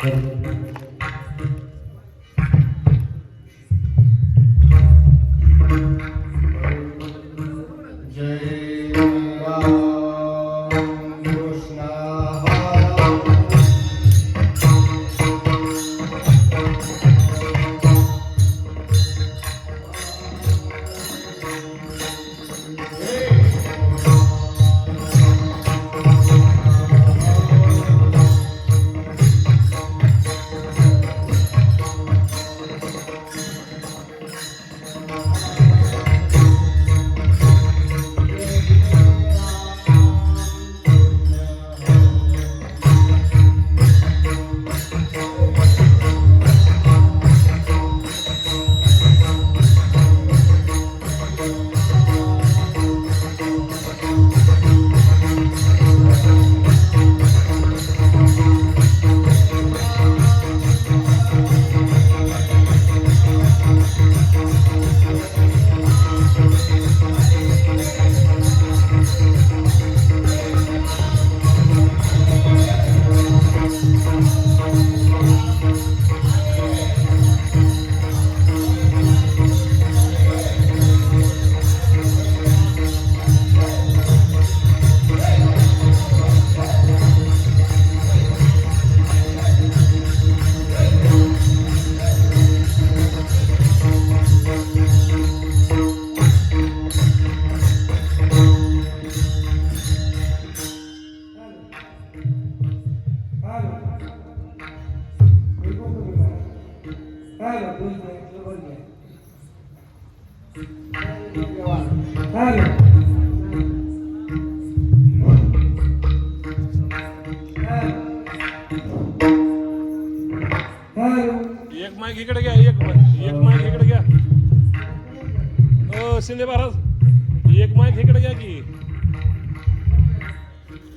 एक माईक इकडे घ्या, एक माईक इकडे घ्या. शिंदे महाराज एक माईक इकडे घ्या की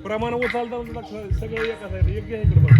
प्रमाण उचलता सगळं एका साईड एक घ्या इकडे बघ.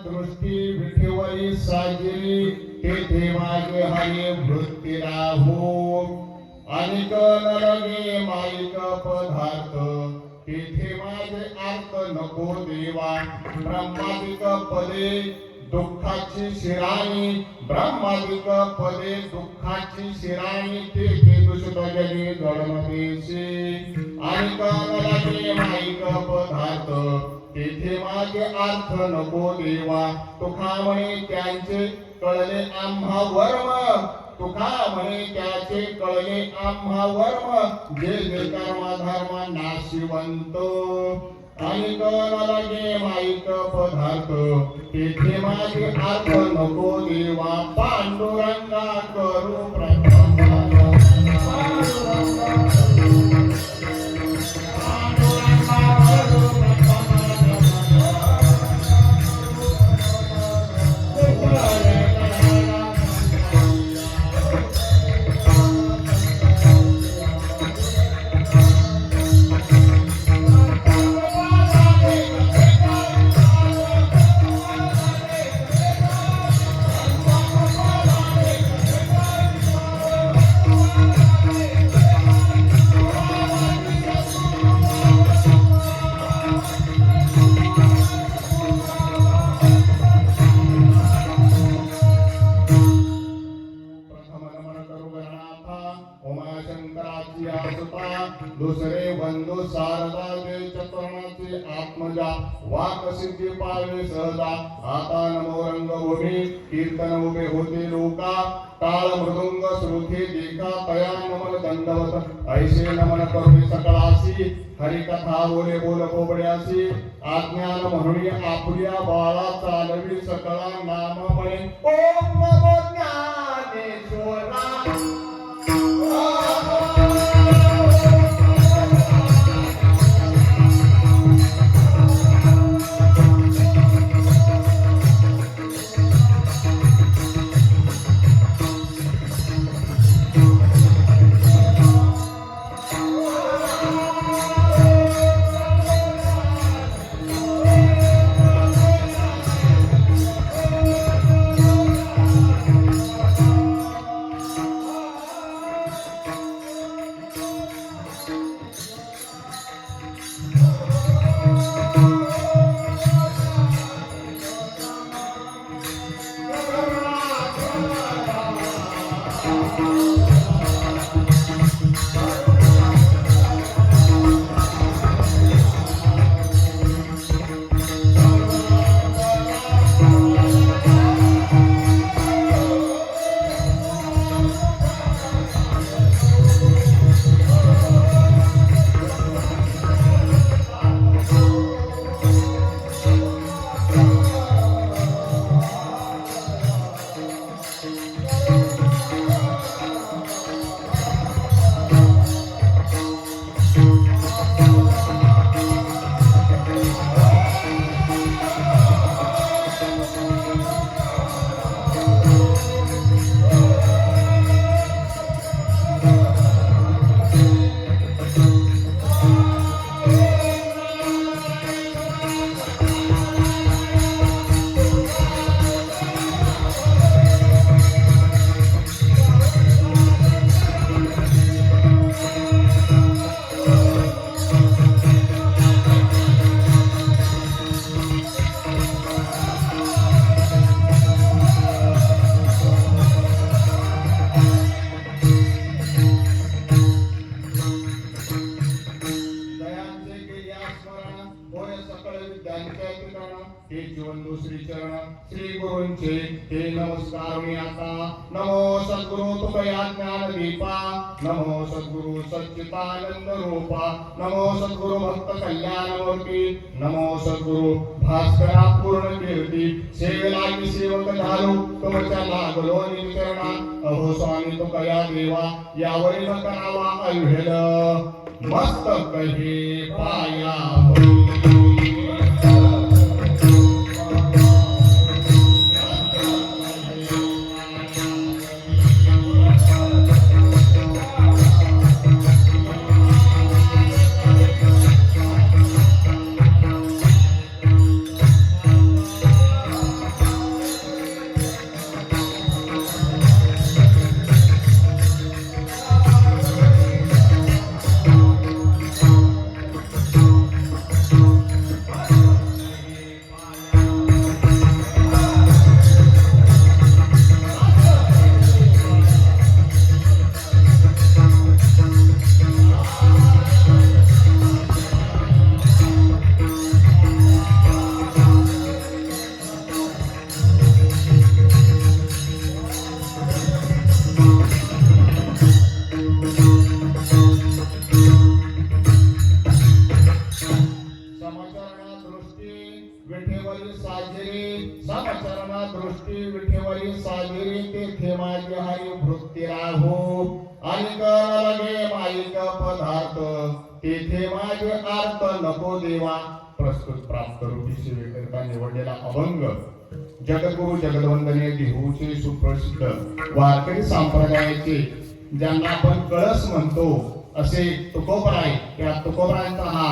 दृष्टी विठेवरी साजिरी तेथे माझे हरी वृत्ती राहो अनिक नरगे माईक पदार्थ तेथे माझे अर्थ नको देवा ब्रह्मादिक पदे दुःखाची शिराणी ब्रह्मादिक पदे दुःखाची शिराणी तेथे दुष्ट जगी जडमदेशी आणि कनलागे माईक पदार्थ तेथे माझे अर्थ नको देवा तुका म्हणे त्यांचे कळले आम्हा वर्म तुका म्हणे त्याचे कळले आम्हा वर्म जे जे कर्म धर्म नाशिवंत आणि कळलागे माईक पदार्थ तेथे माझे अर्थ नको देवा पांडुरंगा करू प्रथम दुसरे बंधू शारदा जे चतुर्णाचे आत्मजा वाक सिद्धी पावे सहजा आता नमो रंगभूमी कीर्तन उभे होते लोका टाळ मृदुंग श्रुती देखा तया नमन दंडवत ऐसे नमन करुणी सकळासी हरिकथा बोले बोल कोबड्यासी आज्ञान म्हणून आपुल्या बाळा चालवी सकळा नाम म्हणे ओम नमो ज्ञानेश्वरा हे जीवंदो श्री चरण श्री गुरूंचे हे नमस्कार मी आता नमो सद्गुरु तुमया ज्ञान दीपा नमो सद्गुरु सच्चिदानंद रूपा नमो सद्गुरु भक्त कल्याण मूर्ती नमो सद्गुरु भास्करा पूर्ण कीर्ती सेवेलागी सेवक झालो तुमच्या लागलो निचरणा अहो स्वामी तुकया देवा यावरी न करावा अल्हेल मस्तक हे पाया दृष्टी विठेवरी सागरी तेथे माझी हरी वृत्ती राहो आणि कर लगे माईक पदार्थ तेथे माझे अर्थ नको देवा. प्रस्तुत प्राप्त रूपी सेवेकरिता निवडलेला अभंग जगद्गुरु जगदवंदनीय देहूचे सुप्रसिद्ध वारकरी संप्रदायाचे ज्यांना आपण कळस म्हणतो असे तुकोबराय, त्या तुकोबरायांचा हा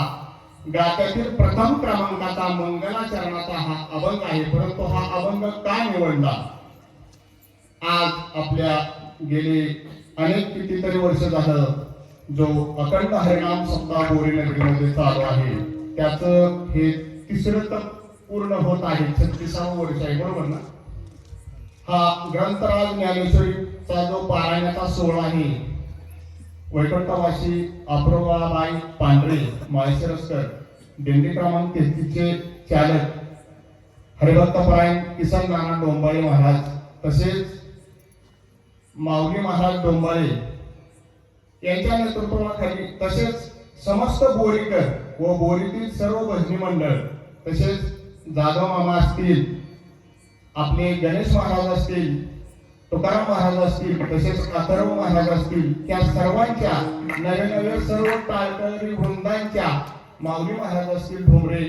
गात्यातील प्रथम क्रमांकाचा मंगलाचरणाचा हा अभंग आहे. परंतु हा अभंग का निवडला? आज आपल्या गेले अनेक कितीतरी वर्ष झालं जो अखंड हरिनाम सप्ताह बोरी नगरीमध्ये चालू आहे त्याचं हे तिसरं तप पूर्ण होत आहे. 36वावं वर्ष आहे, बरोबर ना? हा ग्रंथराज ज्ञानेश्वरीचा जो पारायणाचा सोहळा आहे वैकुंठवासी अप्रोबाबाई पांढरे माळशिरस्कर दिंडी क्रमांक 33 चे चालक हरिभक्तपरायण किसन नाना डोंबाळे महाराज तसेच माऊली महाराज डोंबाळे यांच्या नेतृत्वाखाली तसेच समस्त बोरीकर व बोरीतील सर्व भजनी मंडळ तसेच जाधव मामा असतील, आपले गणेश महाराज असतील, तुकाराम महाराज असतील, तसेच अथर्व महाराज असतील, त्या सर्वांच्या नवे नवे सर्व टाळकरी वृंदांच्या माऊली महाराज असतील भोमरे,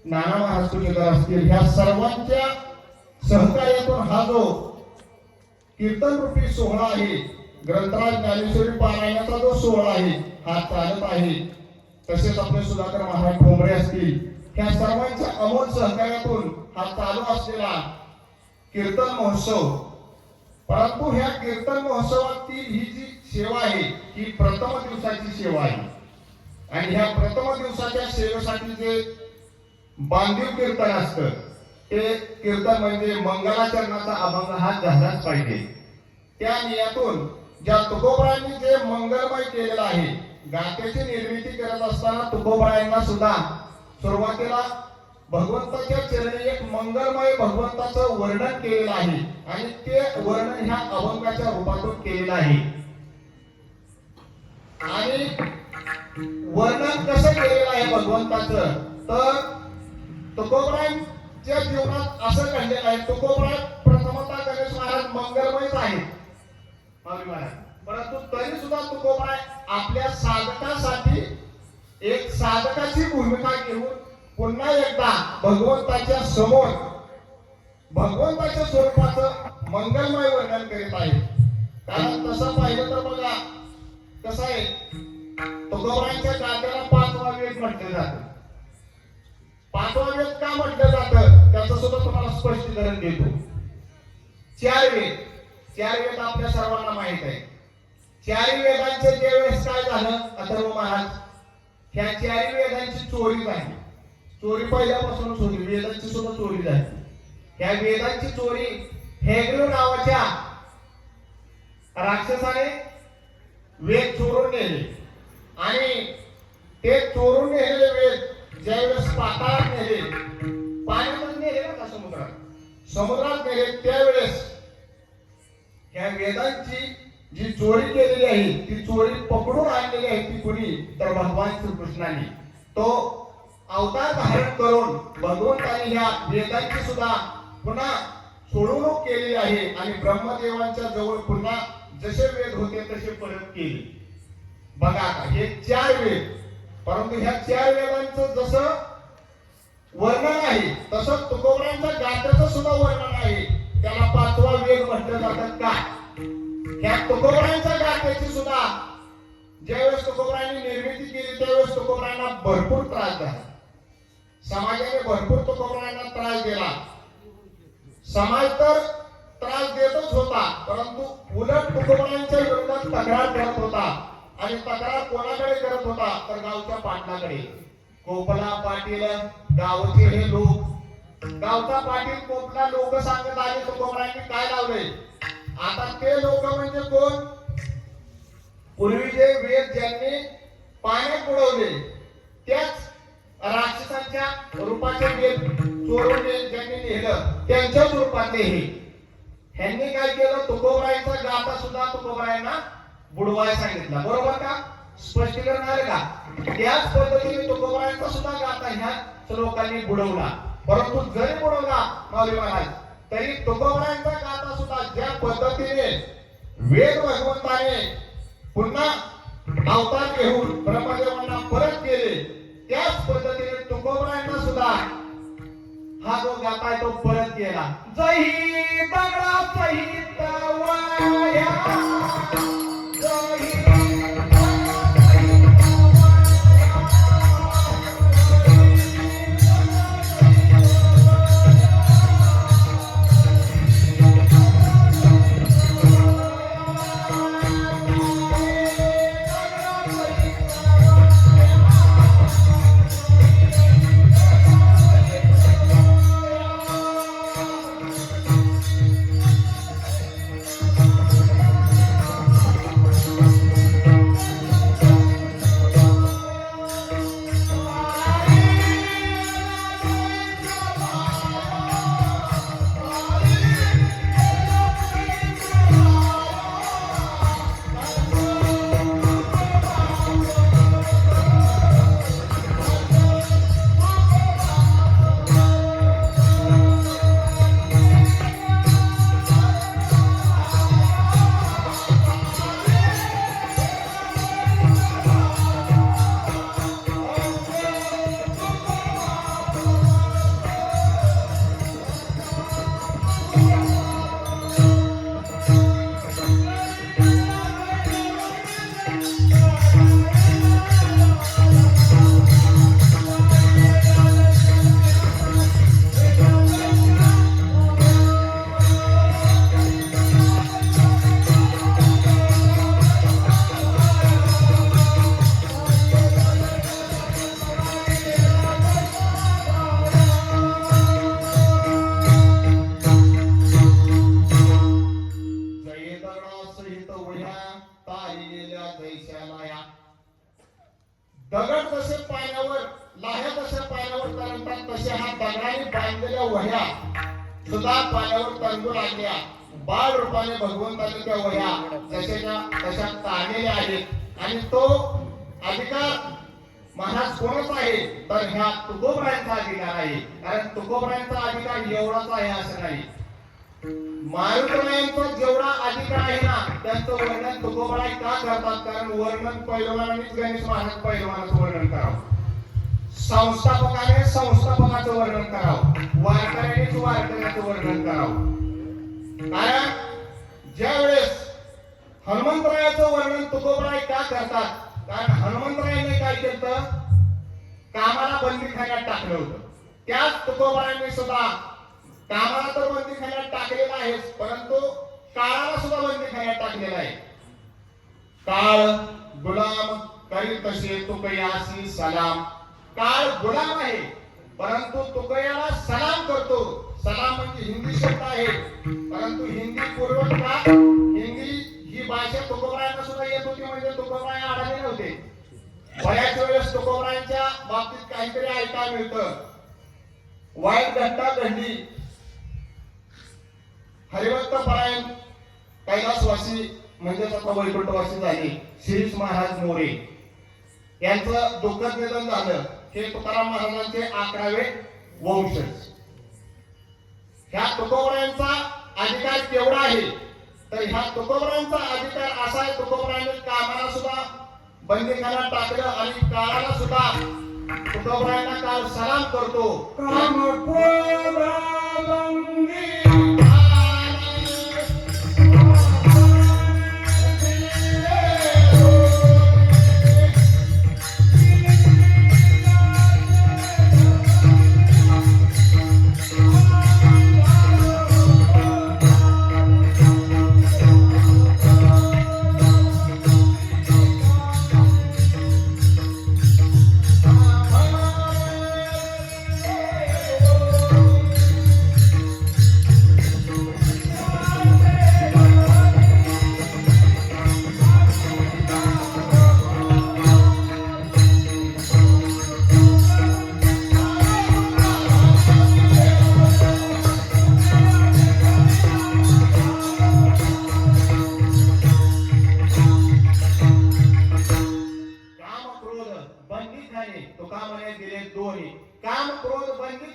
नाना महाराज तुझेकर असतील, ह्या सर्वांच्या सहकार्यातून हा जो कीर्तन रूपी सोहळा आहे ग्रंथराज ज्ञानेश्वरी पारायणाचा जो सोहळा आहे हा चालत आहे. तसेच आपले सुधाकर महाराज भोमरे असतील, ह्या सर्वांच्या अमोल सहकार्यातून हा चालू असलेला कीर्तन महोत्सव. परंतु ह्या कीर्तन महोत्सवातील ही जी सेवा आहे ही प्रथम दिवसाची सेवा आहे आणि ह्या प्रथम दिवसाच्या सेवेसाठी जे बांधीव कीर्तन असतं ते कीर्तन म्हणजे मंगलाचरणाचा अभंग हा झालाच पाहिजे. त्या नियतून ज्या तुकोबरायांनी जे मंगलमय केलेलं आहे गात्याची निर्मिती करत असताना तुकोबरायांना सुद्धा सुरुवातीला भगवंताच्या चरणी एक मंगलमय भगवंताचं वर्णन केलेलं आहे आणि ते वर्णन ह्या अभंगाच्या रूपातून केलेलं आहे. आणि वर्णन कसं केलेलं आहे भगवंताचं तर तुकोबरायांच्या जीवनात असं घडलेलं आहे. तुकोबराय प्रथमतः गणेश महाराज मंगलमयच आहेत महाराज, परंतु तरी सुद्धा तुकोबराय आपल्या साधकासाठी एक साधकाची भूमिका घेऊन पुन्हा एकदा भगवंताच्या समोर भगवंताच्या स्वरूपाचं मंगलमय वर्णन करीत आहे. कारण तसं पाहिलं तर बघा कसं आहे तुकोबरायांच्या गात्याला 5वा वेद म्हटलं जातं. 5वा वेद का म्हटलं जातं त्याचं सुद्धा तुम्हाला स्पष्टीकरण देतो. 4 वेद आपल्या सर्वांना माहित आहे. 4 वेदांचे ज्यावेळेस काय झालं अथर्व महाराज ह्या 4 वेदांची चोरी झाली. चोरी पहिल्यापासूनच होती, वेदांची सुद्धा चोरी झाली. ह्या वेदांची चोरी हेग्रो नावाच्या राक्षसाने वेद चोरून नेले आणि ते चोरून नेलेले वेद ज्यावेळेस पाताळात नेले, पाण्यातच नेले ना समुद्रात नेले, त्यावेळेस ह्या वेदांची जी चोरी केलेली आहे ती चोरी पकडून आणलेली आहे ती कोणी तर भगवान श्रीकृष्णाने. तो अवतार धारण करून भगवंताने ह्या वेदांची सुद्धा पुन्हा सोडवणूक केलेली आहे आणि ब्रह्मदेवांच्या जवळ पुन्हा जसे वेद होते तसे परत केले. बघा आता हे 4 वेद, परंतु ह्या 4 वेदांचं जसं वर्णन आहे तसं तुकोबरायांच्या गात्याचं सुद्धा वर्णन आहे. त्याला 5वा वेद म्हटलं जातं का ह्या तुकोबरायांच्या गात्याची सुद्धा ज्यावेळेस तुकोबरायांनी निर्मिती केली त्यावेळेस तुकोबरायांना भरपूर त्रास झाला. समाजाने भरपूर तुकोबरायांना त्रास दिला. समाज तर त्रास देतच होता परंतु उलट तुकोबरायांच्या विरोधात तक्रार करत होता आणि तक्रार कोणाकडे करत होता तर गावच्या पाटलाकडे. कोपला पाटील गावचे हे लोक, गावचा पाटील कोपला लोक सांगत आले तुकोबरायांनी काय लावले. आता ते लोक म्हणजे कोण? पूर्वी जे वेद ज्यांनी पाण्यात बुडवले त्याच राक्षसांच्या रूपाचे वेद चोरून ज्यांनी लिहिलं त्यांच्याच रूपातले हे. ह्यांनी काय केलं तुकोबरायांचा गाथा सुद्धा तुकोबरायांना बुडवायला सांगितला. बरोबर का? स्पष्टीकरण आले का? त्याच पद्धतीने तुकोबरायांचा सुद्धा गाथा ह्या लोकांनी बुडवला. परंतु जरी बुडवला माऊली महाराज तरी तुकोबरायांचा गाथा सुद्धा ज्या पद्धतीने वेद भगवंताने पुन्हा अवतार घेऊन ब्रह्मदेवांना परत केले, त्याच पद्धतीने तुकोबरायांना सुद्धा हा जो गाथा आहे तो परत केला. जही दगडा सहित वाया, जही दगड कसे पाण्यावर, लाह्या कशा पाण्यावर तरंगतात, तशा ह्या दगडाने बांधलेल्या वह्या सुद्धा पाण्यावर तरंगू लागल्या. बाळ रूपाने भगवंताने त्या वह्या जशाच्या तशा ताणलेल्या आहेत. आणि तो अधिकार महाराज कोणाचा आहे तर ह्या तुकोबरायांचा अधिकार आहे. कारण तुकोबरायांचा अधिकार एवढाच आहे असं नाही. मारुतीयांचा जेवढा अधिकार आहे ना त्यांचं वर्णन तुकोबराय का करतात, कारण वर्णन पैलवानानेच गणेश महाराज पैलवानाचं वर्णन करावं, संस्थापकाने संस्थापकाचं वर्णन करावं, वारकऱ्यानेच वारकऱ्याचं वर्णन करावं. कारण ज्या वेळेस हनुमंतरायाचं वर्णन तुकोबराय का करतात, कारण हनुमंतरायाने काय केलं, कामाला बंदीखान्यात टाकलं होतं. त्याच तुकोबरायांनी सुद्धा कामाला तर बंदीखान्यात टाकलेला आहे, परंतु काळाला सुद्धा बंदीखान्यात टाकलेला आहे. काळ गुलाम करी तसे तुकयासी सलाम. काळ गुलाम आहे परंतु तुकयाला सलाम करतो. सलाम म्हणजे हिंदी शब्द आहे, परंतु हिंदी पूर्वक का, हिंदी ही भाषा तुकोबरायांना सुद्धा येत होती, म्हणजे तुकोबराय आढळले नव्हते. बऱ्याच वेळेस तुकोबरायांच्या बाबतीत काहीतरी ऐकायला मिळतं, वाईट घटना घडली, हरिभक्त परायण कैलासवासी म्हणजेच आता वैकुंठवासी झाले शिरीष महाराज मोरे यांचं दुःखद निधन झालं. हे तुकाराम महाराजांचे 11वे वंशज. ह्या तुकोबरायांचा अधिकार केवढा आहे तर ह्या तुकोबरायांचा अधिकार असा आहे, तुकोबरायांनी कामाला सुद्धा बंदीखान्यात टाकलं आणि काळाला सुद्धा तुकोबरायांना काळ सलाम करतो.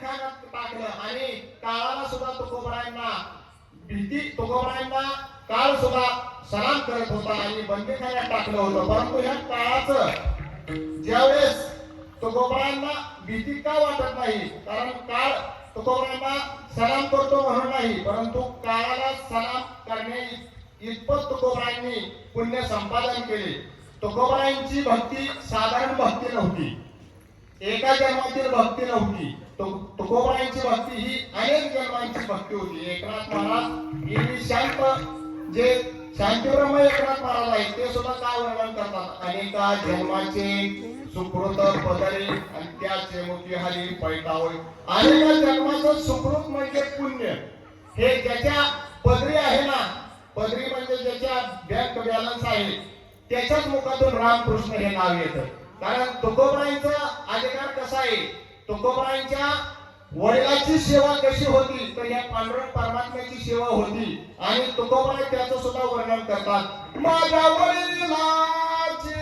बंदीखान्यात टाकलं आणि काळाला सुद्धा तुकोबरायांना काळ सुद्धा सलाम करत होता आणि बंदीखान्यात टाकलं होतं. परंतु ह्या काळाचं ज्यावेळेस तुकोबरायांना भीती का वाटत नाही, कारण काळ तुकोबरायांना सलाम करतो म्हणून नाही, परंतु काळाला सलाम करणे इतपत तुकोबरायांनी पुण्य संपादन केले. तुकोबरायांची भक्ती साधारण भक्ती नव्हती, एका जन्मातील भक्ती नव्हती. तुकोबरायांची भक्ती ही अनेक जन्मांची भक्ती होती. एकनाथ महाराज ही शांतीब्रह्म एकनाथ महाराज आहेत, ते सुद्धा काय वर्णन करतात, अनेका जन्माचे सुकृत पदरी आणि त्याचे मुखी हरी पैठावय. अनेका जन्माचं सुकृत म्हणजे पुण्य, हे ज्याच्या पदरी आहे ना, पदरी म्हणजे ज्याच्या बँक बॅलन्स आहे, त्याच्याच मुखातून रामकृष्ण हे नाव येतं. कारण तुकोबरायांचा अधिकार कसा आहे, तुकोबरायांच्या वडिलांची सेवा कशी होती, तर या पांडुरंग परमात्म्याची सेवा होती. आणि तुकोबराय त्याचं सुद्धा वर्णन करतात, माझ्या वडिलांची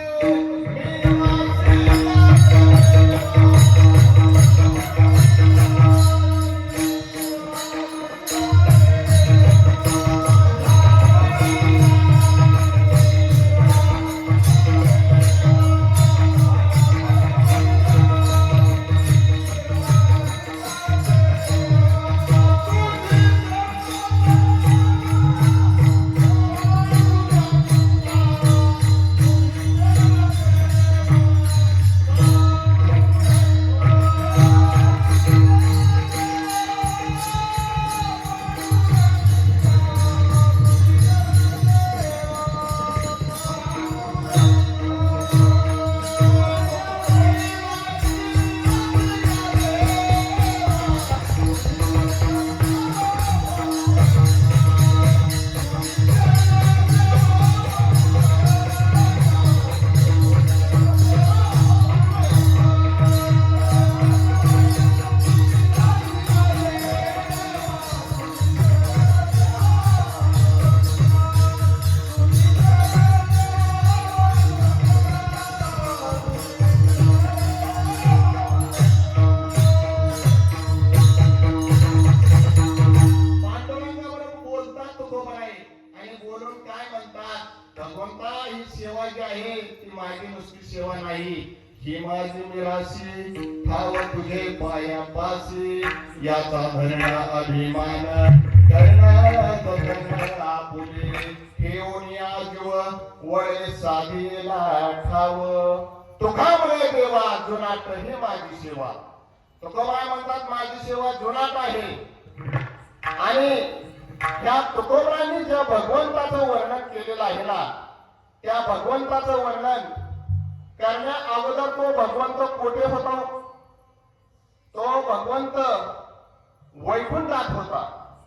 भगवंता, ही सेवा जी आहे ती माझी नुसती सेवा नाही, ही माझी मिराशी ठाव तुझे पायापाशी, याचा धरणा अभिमान करणं आपुले, ठेवून या जीव वळे साधीला ठाव, तुका म्हणे देवा जुनाट ही माझी सेवा. तुकोबाई म्हणतात माझी सेवा जुनाट आहे. आणि या तुकोबरायांनी ज्या भगवंताचं वर्णन केलेलं आहे ना, त्या भगवंताचं वर्णन करण्या अगोदर तो भगवंत कोठे होता, तो भगवंत वैकुंठात होता.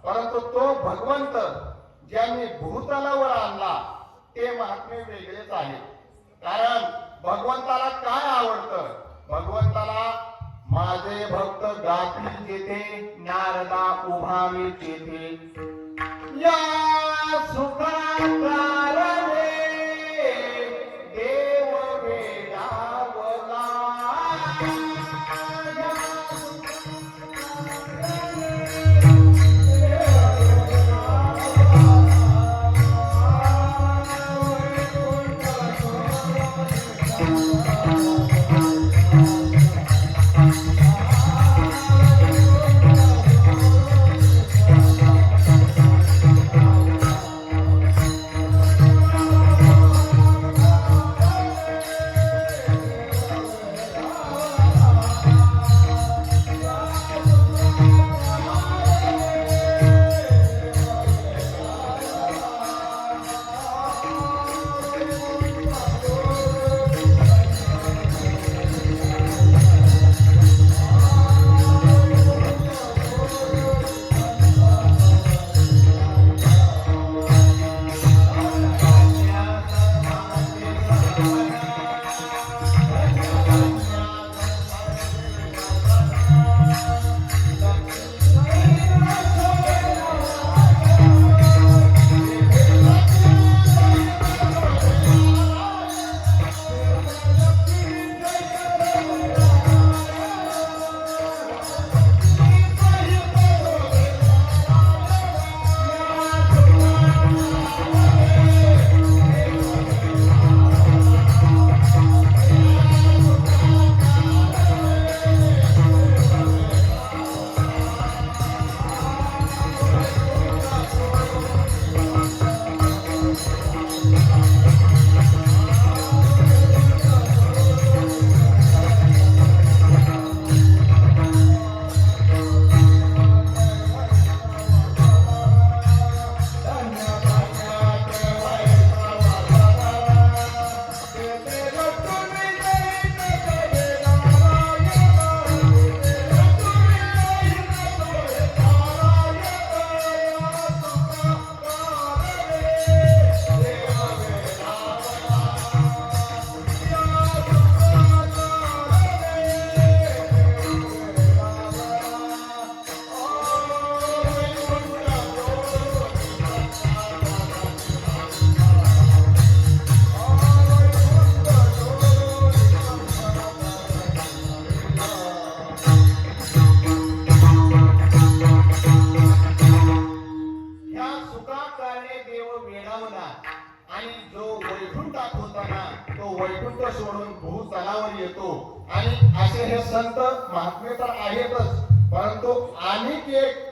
परंतु तो भगवंत ज्यांनी भूतलावर आणला ते महात्मे वेगळेच आहे. कारण भगवंताला काय आवडतं, भगवंताला माझे भक्त गाती जेथे, नारदा उभा मी तेथे, या सुखाकारणे देव वेडावला, सोडून भूतलावर येतो. आणि असे हे संत महात्मे तर आहेतच, परंतु अनेक एक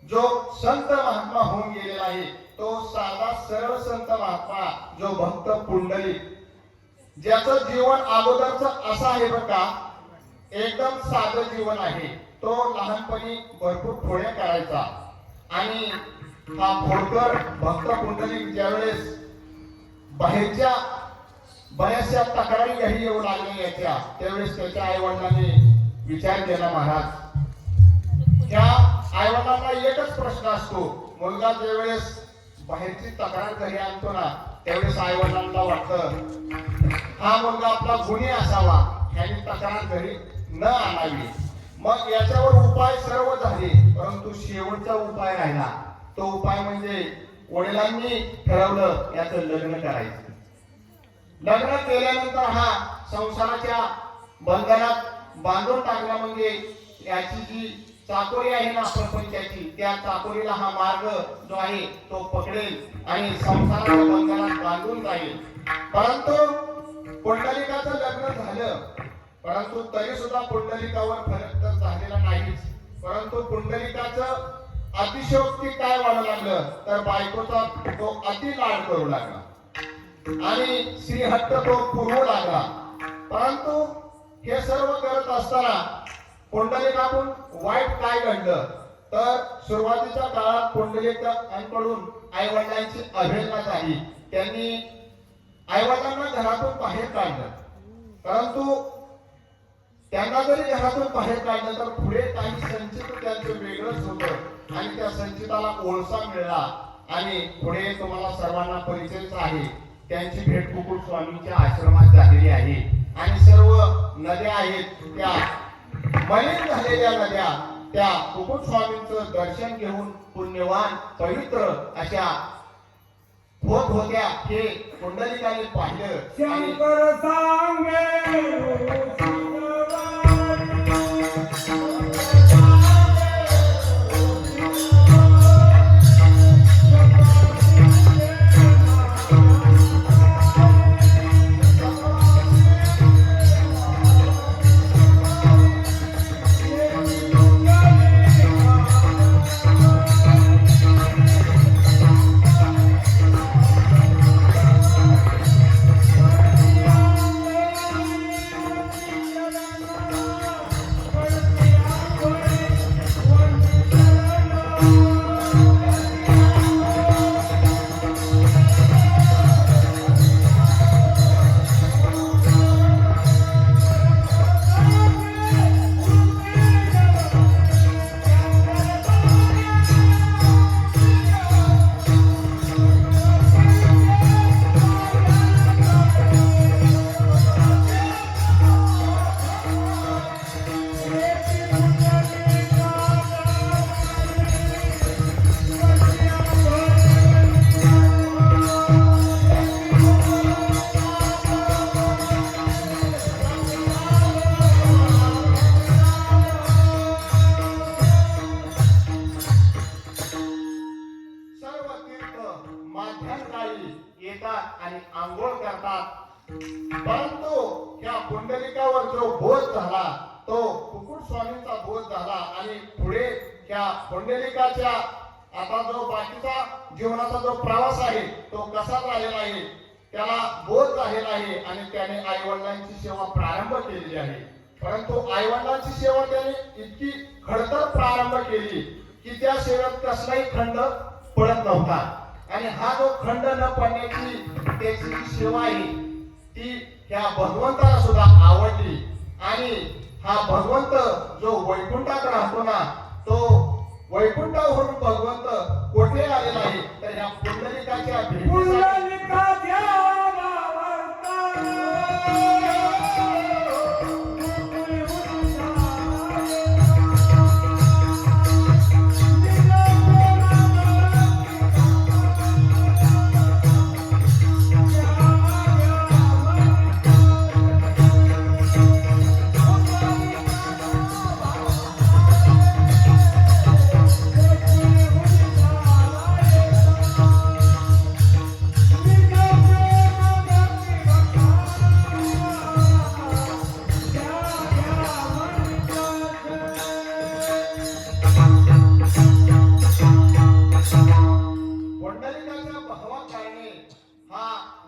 जो संत महात्मा होऊन गेलेला आहे तो साधा सरळ संत महात्मा जो भक्त पुंडलिक, ज्याचं जीवन अगोदरच असं आहे बघा, एकदम साधं जीवन आहे. तो लहानपणी भरपूर खोड्या करायचा आणि हा खोडकर भक्त पुंडलिक ज्यावेळेस बाहेरच्या बऱ्याचशा तक्रारी घरी येऊ लागल्या याच्या, त्यावेळेस त्याच्या आई वडिलांनी विचार केला, महाराज त्या आई वडिलांना एकच प्रश्न असतो, मुलगा ज्यावेळेस बाहेरची तक्रार घरी आणतो ना त्यावेळेस आई वडिलांना वाटतं हा मुलगा आपला गुणी असावा, ह्याने तक्रार घरी न आणावी. मग याच्यावर उपाय सर्व झाले, परंतु शेवटचा उपाय राहिला. तो उपाय म्हणजे वडिलांनी ठरवलं याचं लग्न करायचं. लग्न केल्यानंतर हा संसाराच्या बंधनात बांधून टाकला, म्हणजे याची जी चाकोरी आहे ना प्रपंचाची, त्या चाकोरीला हा मार्ग जो आहे तो पकडेल आणि संसाराच्या बंधनात बांधून जाईल. परंतु पुंडलिकाचं लग्न झालं, परंतु तरी सुद्धा पुंडलिकावर फरक तर झालेला नाहीच. परंतु पुंडलिकाचं अतिशयोक्ती काय वाढू लागलं तर बायकोचा तो अति लाड करू लागला आणि श्रीहट्ट तो पुरवू लागला. परंतु हे सर्व करत असताना पुंडलिकाकडून वाईट काय घडलं तर सुरुवातीच्या काळात पुंडलिकाकडून आई वडिलांची अवहेलना झाली. त्यांनी आई वडिलांना घरातून बाहेर काढलं, परंतु त्यांना जरी घरातून बाहेर काढलं तर पुढे काही संचित त्यांचं वेगळंच होतं आणि त्या संचिताला ओळसा मिळाला. आणि पुढे तुम्हाला सर्वांना परिचयच आहे, त्यांची भेट कुकुट स्वामींच्या आश्रमात झालेली आहे. आणि सर्व नद्या आहेत त्या मलिन झालेल्या नद्या, त्या कुकुट स्वामींचं दर्शन घेऊन पुण्यवान पवित्र अशा होत होत्या. हे पुंडलिकाने पाहिलं. शंकर सांगे येतात आणि आंघोळ करतात. परंतु त्या पुंडलिकावर जो बोध झाला तो कुकुट स्वामींचा बोध झाला आणि पुढे त्या पुंडलिकाच्या आता जो बाकीचा जीवनाचा जो प्रवास आहे तो कसा झालेला आहे त्याला बोध झालेला आहे आणि त्याने आई वडिलांची सेवा प्रारंभ केलेली आहे. परंतु आई वडिलांची सेवा त्याने इतकी खडतर प्रारंभ केली की त्या सेवेत कसलाही खंड पडत नव्हता. आणि हा जो खंड न पडण्याची त्याची जी सेवा आहे ती त्या भगवंताला सुद्धा आवडली. आणि हा भगवंत जो वैकुंठात राहतो ना तो वैकुंठावरून भगवंत कोठे आलेला आहे तर ह्या पुंडलिकाच्या भेटीसाठी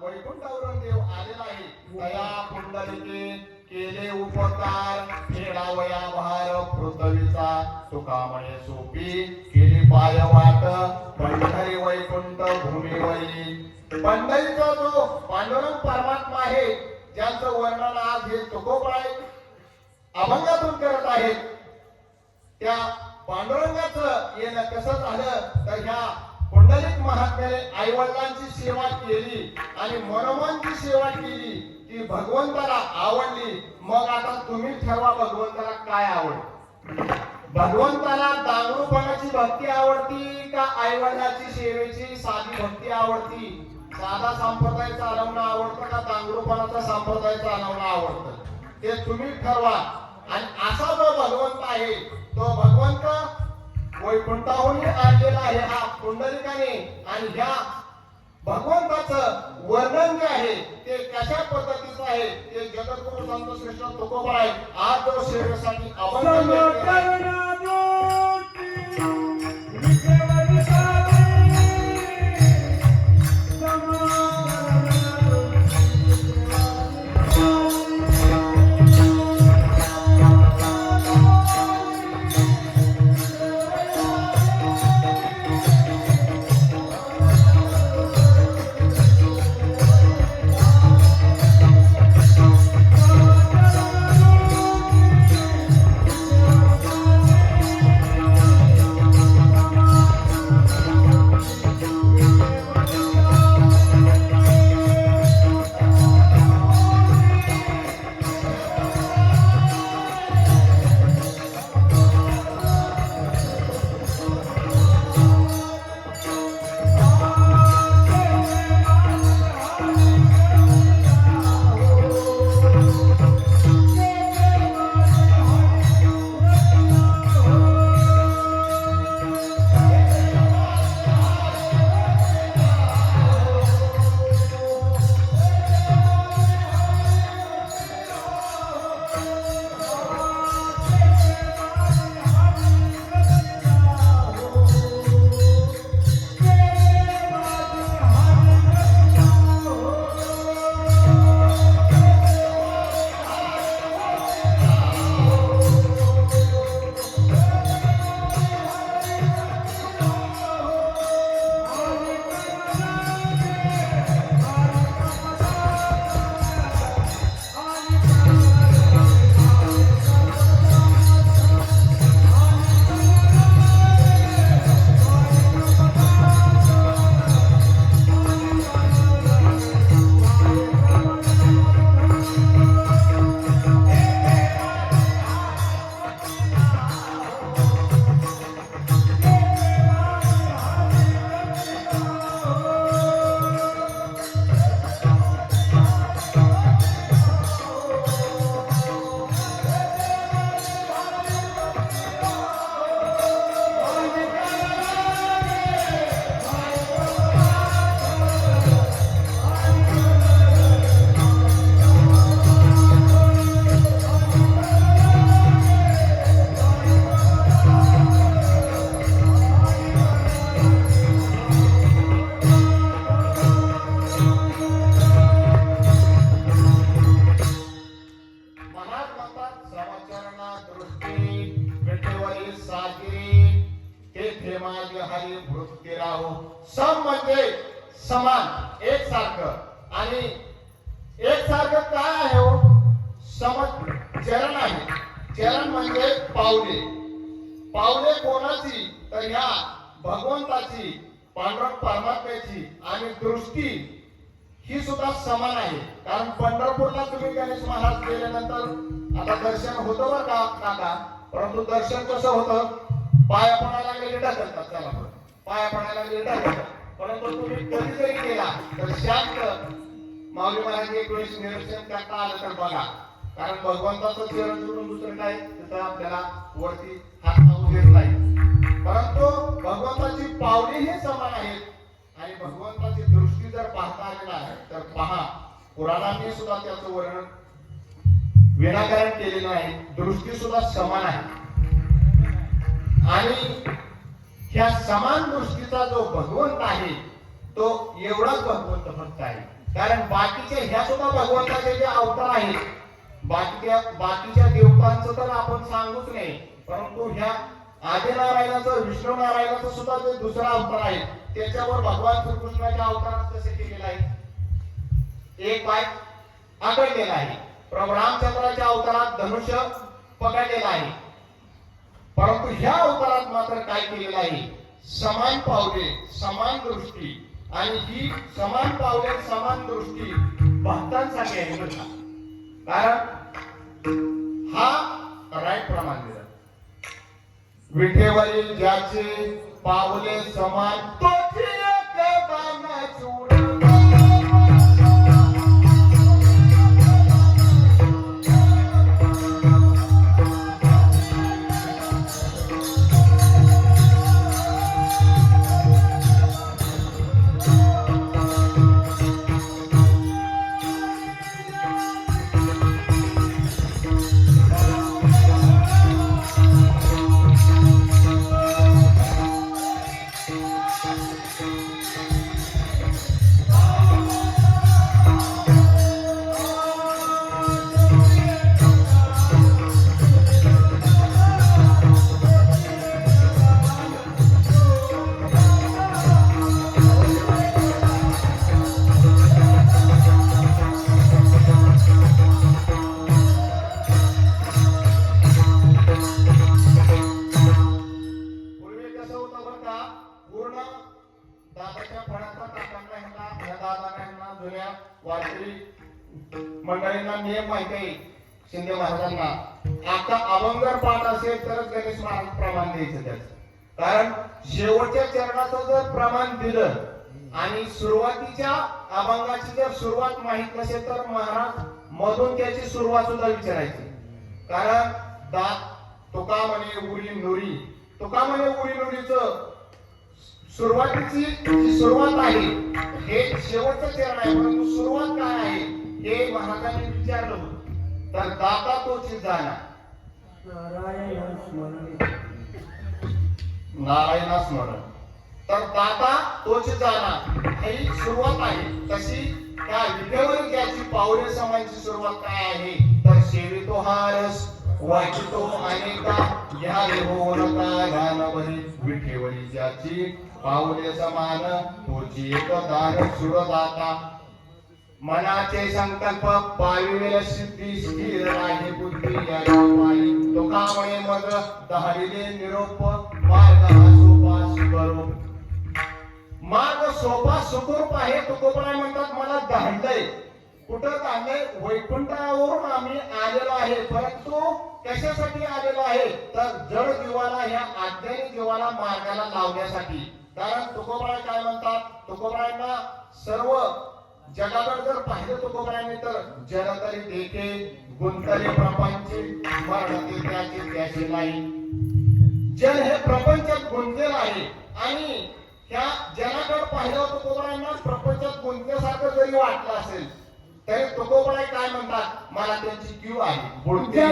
वैकुंठावरून देव आलेला आहे. तया पुंडलिके केले उपकार फेडावया भार पृथ्वीचा तुका म्हणे सोपी केली पाय वाट पंढरी वैकुंठ भूमीवरी. पंढरीचा जो पांडुरंग परमात्मा आहे ज्यांचं वर्णन आज हे तुकोबाई अभंगातून करत आहेत, त्या पांडुरंगाचं येणं कसं झालं तर ह्या पुंडलिक महात्म्याने आई वडिलांची सेवा केली आणि मनोमनची सेवा केली की भगवंताला आवडली. मग आता तुम्ही ठरवा भगवंताला काय आवडतं. भगवंताला दांगडूपणाची भक्ती आवडती का आई वडिलाची सेवेची साधी भक्ती आवडती. साधा संप्रदाय चालवणं आवडतं का दांगडूपणाचा संप्रदाय चालवणं आवडतं ते तुम्ही ठरवा. आणि असा जो भगवंत आहे तो भगवंत वैकुंठाहून आणलेला आहे हा पुंडलिकाने. आणि ह्या भगवंताचं वर्णन जे आहे ते कशा पद्धतीचं आहे ते जगद्गुरु संत श्रेष्ठ तुकोबाई आज जो सेवेसाठी सम म्हणजे समान एकसारखं. आणि एकसारखं काय आहे हो सम चरण आहे. चरण म्हणजे पावले. पावले कोणाची तर ह्या भगवंताची पांडुरंग परमात्म्याची. आणि दृष्टी ही सुद्धा समान आहे. कारण पंढरपूरला तुम्ही गणेश महाराज गेल्यानंतर आता दर्शन होतं बरं का काका, परंतु दर्शन कसं होतं पाया पडायला गेले ढकलतात. चला पाया पडायला गेले ढकलतात. परंतु तुम्ही कधी जरी गेला तर शांत माऊली महाराज एक वेळेस निरीक्षण करता आलं तर बघा. कारण भगवंताचं चरण सोडून दुसरं काय तिथं आपल्याला वरती हात लावू देत नाही. परंतु भगवंताची पावली ही समान आहेत. आणि भगवंताची दृष्टी जर पाहता आली नाही तर पहा पुराणांनी सुद्धा त्याचं वर्णन विनाकारण केलेलं आहे. दृष्टी सुद्धा समान आहे. आणि ह्या समान दृष्टीचा जो भगवंत आहे तो एवढाच भगवंत फक्त आहे. कारण बाकीचे ह्या सुद्धा भगवंताचे जे अवतार आहेत, बाकीच्या देवतांचं तर आपण सांगूच नाही, परंतु ह्या आदिनारायणाचं, विष्णू नारायणाचं सुद्धा जे दुसरा अवतार आहे त्याच्यावर भगवान श्रीकृष्णाच्या अवतारात कसे केलेलं आहे, एक पाय आखडलेला आहे. प्रभू रामचंद्राच्या अवतारात धनुष्य पकडलेला आहे, परंतु ह्या अवतारात मात्र काय केलेलं आहे, समान पावले समान दृष्टी, आणि ही समान पावले समान दृष्टी भक्तांसाठी आहे बरं का. कारण हा राईट प्रमाण दिला, विठेवरील ज्याचे पावले समान तोची एक दाना चूड. मंडळींना नियम माहिती आहे शिंदे महाराजांना, आता अभंगर पाठ असेल तरच गणेश महाराज प्रमाण द्यायचं त्याचं. कारण शेवटच्या चरणाचं जर प्रमाण दिलं आणि सुरुवातीच्या अभंगाची जर सुरुवात माहित नसेल तर महाराज मधून त्याची सुरुवात सुद्धा विचारायची. कारण तुका म्हणे उरी नुरी, तुका म्हणे उरी नुरीचं सुरुवातीची जी सुरुवात आहे हे शेवटचं चरण आहे, परंतु सुरुवात काय आहे हे महाराजांनी विचारलं होतं. तर दाता तोची जाणा नारायण स्मरण, तर दाता तोच जाणा ही सुरुवात आहे. तशी त्या विठेवर ज्याची पावले समांची सुरुवात काय आहे, तर सेवितो हारस वाचितो अनेका या हो नका गानवरी, विठेवरी ज्याची पावले समान तोची एक दान सुरदाता. मनाचे संकल्प पाविले सिद्धी स्थिर राही बुद्धी याची पायी, तुका म्हणे मग दहडिले निरोप मार्ग हा सोपा सुखरूप. मार्ग सोपा सुखरूप आहे. तुकोबराय म्हणतात मला दहडलंय. कुठं दहडलंय? वैकुंठावरून आम्ही आलेलो आहे, परंतु कशासाठी आलेलो आहे, तर जड जीवाला ह्या अज्ञानी जीवाला मार्गाला लावण्यासाठी. कारण तुकोबराय काय म्हणतात, तुकोबरायांना सर्व जगाकडे जर पाहिलं तुकोबरायांनी तर जन तरी देखे गुंतले प्रपंच मरण त्याचे त्याचे नाही. जन हे प्रपंचात गुंतलेलं आहे आणि ह्या जनाकडे पाहिलं तुकोबरायांना प्रपंचात गुंतल्यासारखं जरी वाटलं असेल तरी तुकोबराय काय म्हणतात, मला त्यांची क्यू आहे बुडते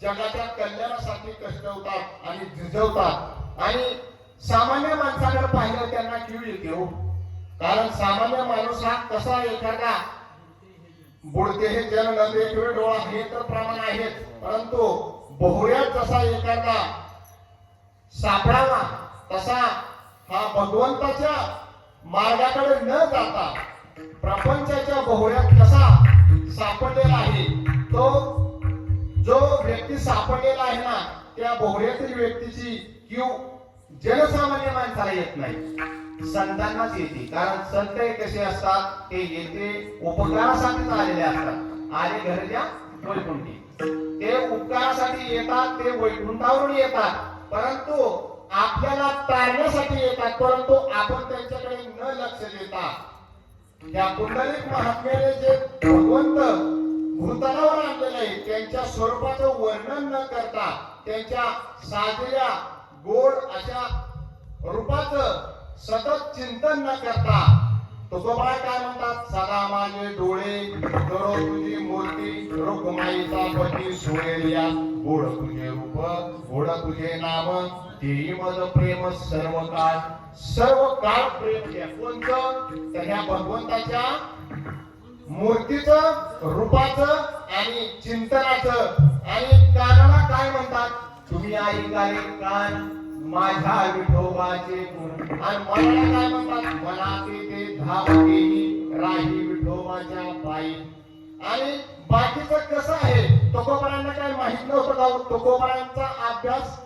जगाच्या कल्याणासाठी कष्ट होतात आणि झिजवतात आणि सामान्य माणसाकडे पाहिलं त्यांना क्यू येते हो. कारण सामान्य माणूस हा कसा एखादा बुडते हे जल न देखवे डोळा हे तर प्रमाण आहेच, परंतु बोहऱ्यात जसा एखादा सापडावा तसा हा भगवंताच्या मार्गाकडे न जाता प्रपंचाच्या बोहऱ्यात कसा सापडलेला आहे, तो जो व्यक्ती सापडलेला आहे ना त्या बोहऱ्यातील व्यक्तीची क्यू जनसामान्य माणसाला येत नाही, संतांनाच येते. कारण संत हे कसे असतात, ते येते उपकारासाठी आलेले असतात. आले घरच्या वैकुंठी, ते उपकारासाठी येतात, ते वैकुंठावरून येतात, परंतु आपल्याला तारण्यासाठी येतात. परंतु आपण त्यांच्याकडे न लक्ष देता त्या पुंडलिक महात्म्याने जे भगवंत भूतलावर आणलेले आहे त्यांच्या स्वरूपाचं वर्णन न करता त्यांच्या साजेल्या गोड अशा रूपाचं सतत चिंतन न करता तुकोबा काय म्हणतात, सदा माझे डोळे करो तुझी मूर्ती, रुक्माईचा पती सोयरिया, गोड तुझे रूप गोड तुझे नाम, तेही मज प्रेम सर्व काळ प्रेम द्या. कोणतं तर ह्या भगवंताच्या मूर्तीचं रूपाचं आणि चिंतनाचं. आणि कानाला काय म्हणतात, तुम्ही ऐकाले कान माझ्या विठोबाचे गुण. आणि मनाला काय म्हणतात, मनाचे ते धावतेही राही विठोबाच्या पायी. आणि बाकीचं कसं आहे, तुकोबारांना काय माहित नव्हतं का, तुकोबारांचा अभ्यास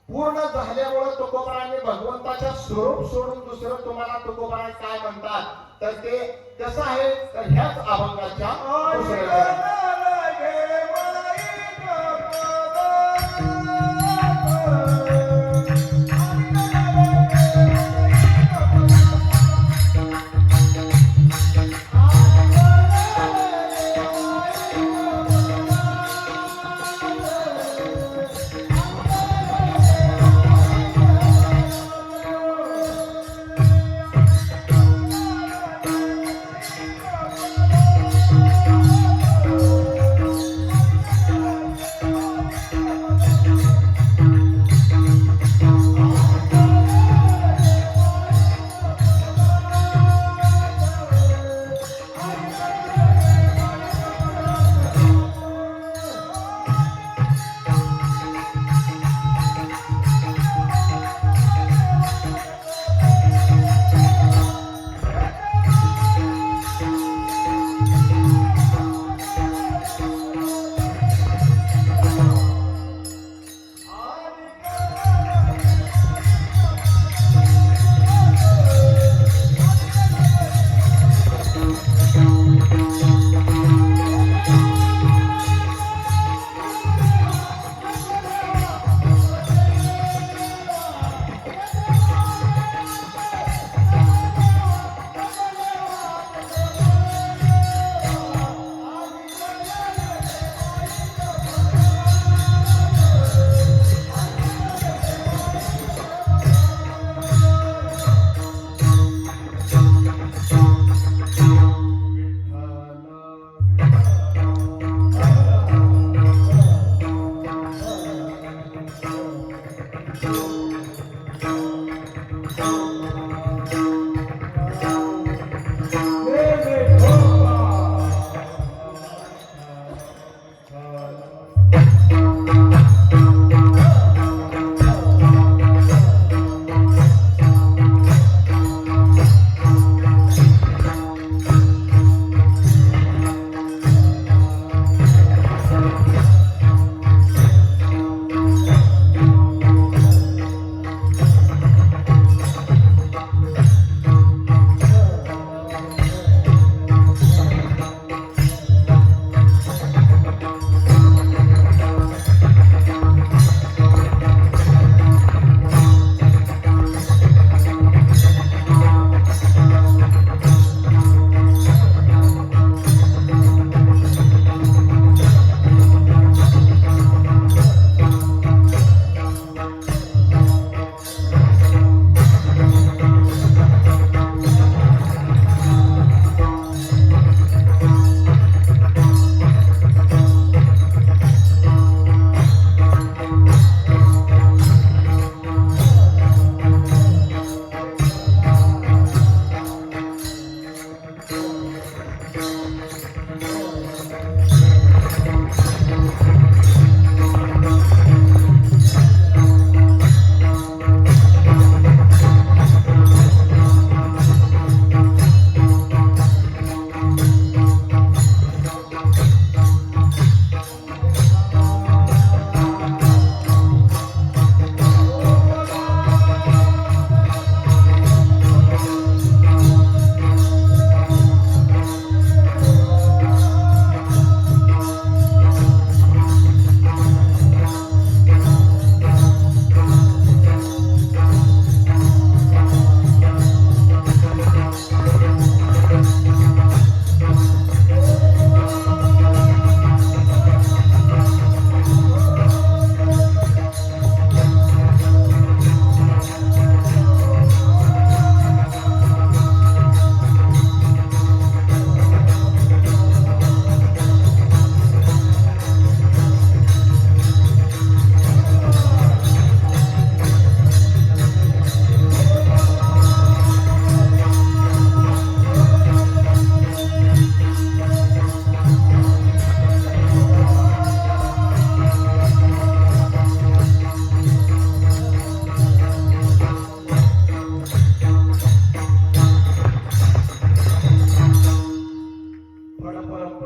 पूर्ण झाल्यामुळे तुकोबारांनी भगवंताच्या स्वरूप सोडून दुसरं तुम्हाला तुकोबारा काय म्हणतात तर ते कसं आहे, तर ह्याच अभंगाच्या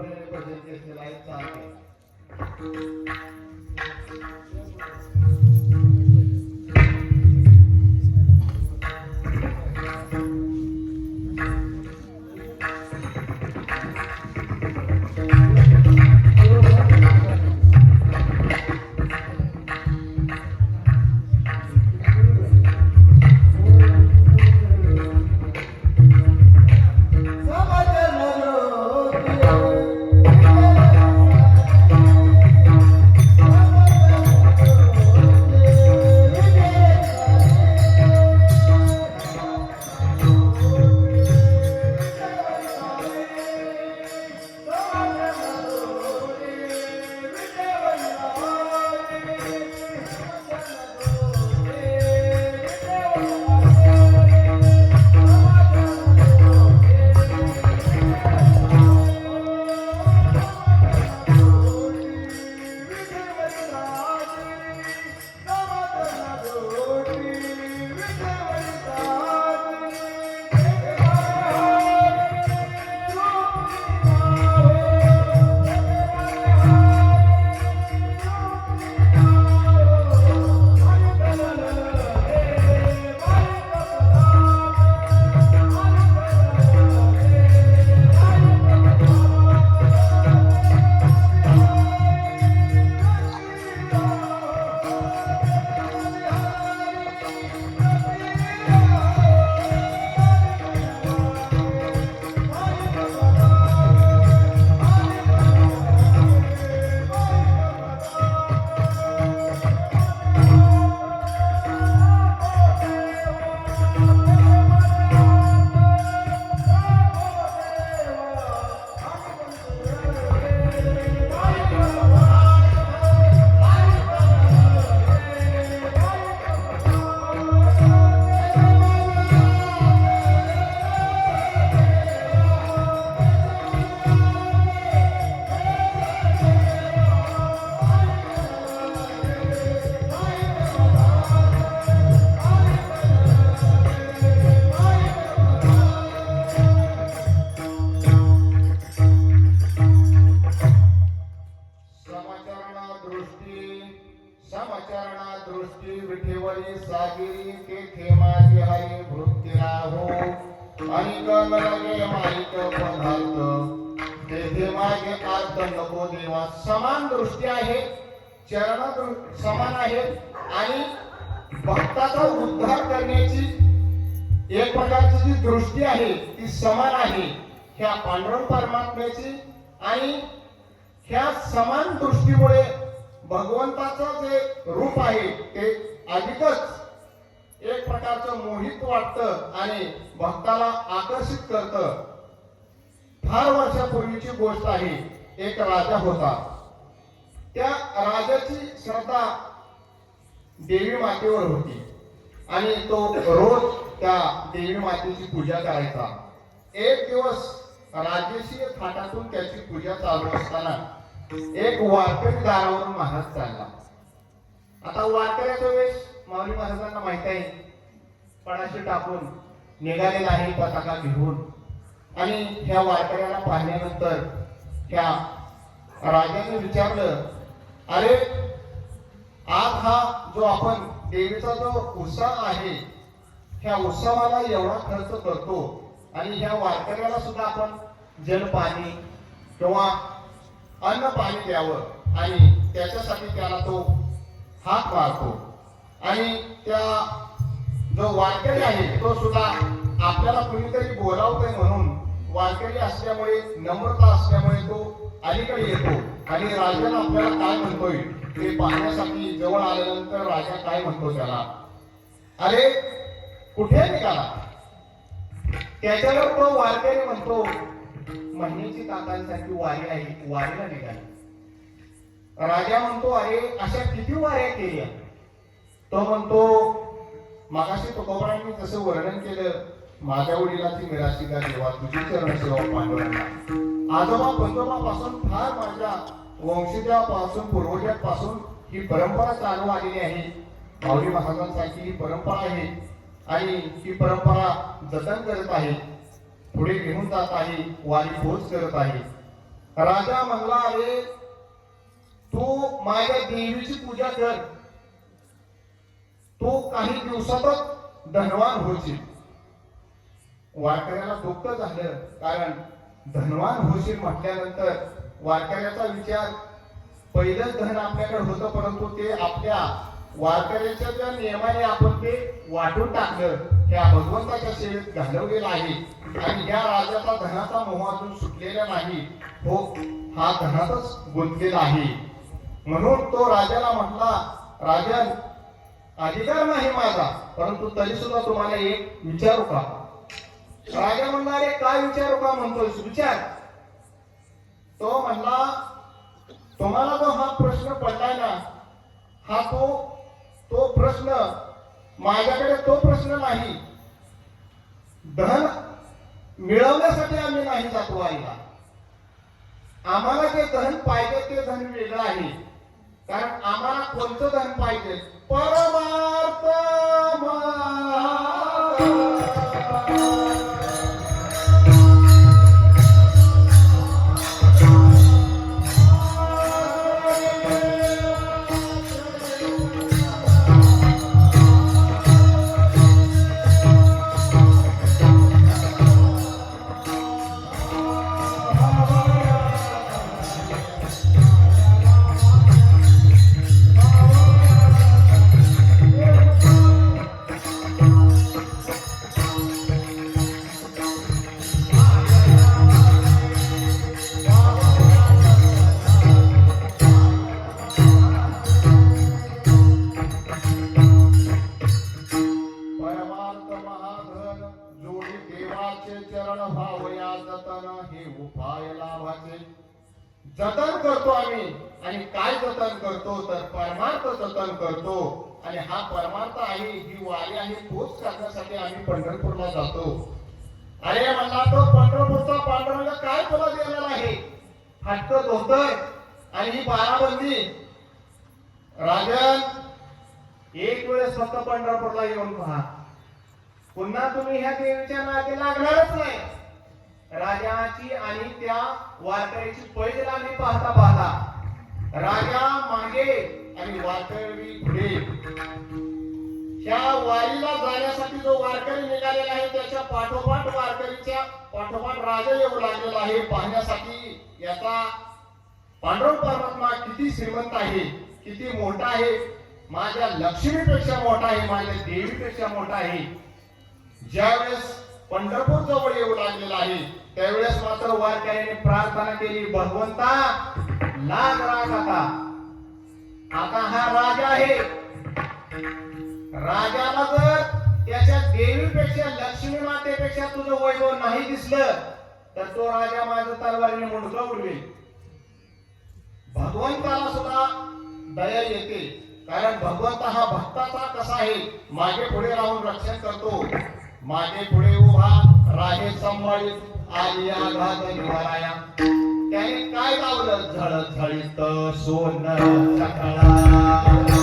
जोराने भजन केलेलं आहे चालते समचरणा दृष्टी विठेवरी सागिरी तेथे माझी हरी वृत्ती राहो अनिक नरगे माईक पदार्थ तेथे माझे अर्थ नको देवा. समान दृष्टी आहे, चरण समान आहेत आणि भक्ताचा उद्धार करण्याची एक प्रकारची जी दृष्टी आहे ती समान आहे. ह्या पांडुरंग परमात्म्याची आणि ह्या समान दृष्टीमुळे भगवंताचं जे रूप आहे ते अधिकच एक प्रकारचं मोहित वाटतं आणि भक्ताला आकर्षित करतं. फार वर्षापूर्वीची गोष्ट आहे. एक राजा होता. त्या राजाची श्रद्धा देवी मातेवर होती आणि तो रोज त्या देवी मातेची पूजा करायचा. एक दिवस राजेशी थाटातून त्याची पूजा चालू असताना एक वारकरी दारावरून महाराज चालला. आता वारकऱ्याचा वेश माऊली महाराजांना माहित आहे, पणाशी टाकून निघालेला आहे पताका घेऊन. आणि ह्या वारकऱ्याला पाहिल्यानंतर ह्या राजाने विचारलं, अरे आज हा जो आपण देवीचा जो उत्सव आहे ह्या उत्सवाला एवढा खर्च करतो आणि ह्या वारकऱ्याला सुद्धा आपण जलपाणी किंवा अन्न पाणी द्यावं आणि त्याच्यासाठी त्याला तो हात मारतो आणि त्या जो वारकरी आहे तो सुद्धा आपल्याला कुणीतरी बोलावतोय म्हणून वारकरी असल्यामुळे नम्रता असल्यामुळे तो अलीकडे येतो आणि राजाला आपल्याला काय म्हणतोय ते पाहण्यासाठी जवळ आल्यानंतर राजा काय म्हणतो त्याला, अरे कुठे निघाला. त्याच्यावर तो वारकरी म्हणतो, महिन्याची काकांसाठी वारी आहे, वारीला निघाली. राजा म्हणतो, अरे अशा किती वाऱ्या केल्या. तो म्हणतो, मगाशी तुकोबारांनी जसं वर्णन केलं, माझ्या वडिलाची मिराशीला देवा तुझी चरण सेवा पांडुरंगा. आजोबा पंजोबापासून फार माझ्या वंशजापासून पूर्वजांपासून ही परंपरा चालू आलेली आहे. माऊली महाराजांसाठी ही परंपरा आहे आणि ही परंपरा जतन करत आहे, पुढे घेऊन जात आहे, वारी पोच करत आहे. राजा म्हणला, अरे तू माझ्या देवीची पूजा कर, तू काही दिवसातच धनवान होशील. वारकऱ्याला दुःख झालं, कारण धनवान होशील म्हटल्यानंतर वारकऱ्याचा विचार, पहिलंच धन आपल्याकडे होतं, परंतु ते आपल्या वारकऱ्याच्या ज्या नियमाने आपण ते वाटून टाकलं, त्या भगवंताच्या सेवेत घालवलेलं आहे. आणि या राजाचा धनाचा मोह अजून सुटलेला नाही, हो हा धनातच गुंतलेला आहे. म्हणून तो राजाला म्हटला, राजन अधिकार नाही माझा, परंतु तरी सुद्धा तुम्हाला एक विचारू का? राजा म्हणला, अरे काय विचारू का म्हणतोस, विचार. तो म्हणला, तुम्हाला जो हा प्रश्न पडलाय ना, हा तो प्रश्न माझ्याकडे तो प्रश्न नाही. धन मिळवण्यासाठी आम्ही नाही जात वारीला. आम्हाला जे धन पाहिजे ते धन वेगळं आहे. कारण आम्हाला कोणतं धन पाहिजे? परमार्थ जतन करतो आम्ही. आणि काय जतन करतो? तर परमार्थ जतन करतो. आणि हा परमार्थ आहे, ही वारी आहे, तोच करण्यासाठी आम्ही पंढरपूरला जातो. अरे म्हणला, तो पंढरपूरचा पांडुरंग काय तुला देणार आहे? हट्ट धोतर आणि ही बाराबंदी. राजन, एक वेळेस फक्त पंढरपूरला येऊन पहा, पुन्हा तुम्ही ह्या देवीच्या नादी लागणारच नाही. राजाची आणि त्या वारकऱ्याची पैज लागली पाहता पाहता. राजा मागे आणि वारकरी पुढे. ह्या वारीला जाण्यासाठी जो वारकरी निघालेला आहे, त्याच्या पाठोपाठ वारकरीच्या पाठोपाठ राजा येऊ लागलेला आहे, पाहण्यासाठी याचा पांडुरंग परमात्मा किती श्रीमंत आहे, किती मोठा आहे, माझ्या लक्ष्मीपेक्षा मोठा आहे, माझ्या देवीपेक्षा मोठा आहे. ज्यावेळेस पंढरपूर जवळ येऊ लागलेला आहे, त्यावेळेस मात्र वारकऱ्याने प्रार्थना केली, भगवंता लाग राग आता हा राजा आहे. राजाला जर त्याच्या देवीपेक्षा, लक्ष्मी मातेपेक्षा तुझं वैभव नाही दिसलं, तर तो राजा माझ्या तलवारीने मुंडकं उडवेल. भगवंताला सुद्धा दया येते, कारण भगवंत हा भक्ताचा कसा आहे, मागे पुढे राहून रक्षण करतो. मागे पुढे उभा राहे संभाळीत आली आघात निवाराया. त्याने काय लावलं? झळझळीत सोनं सकाळा.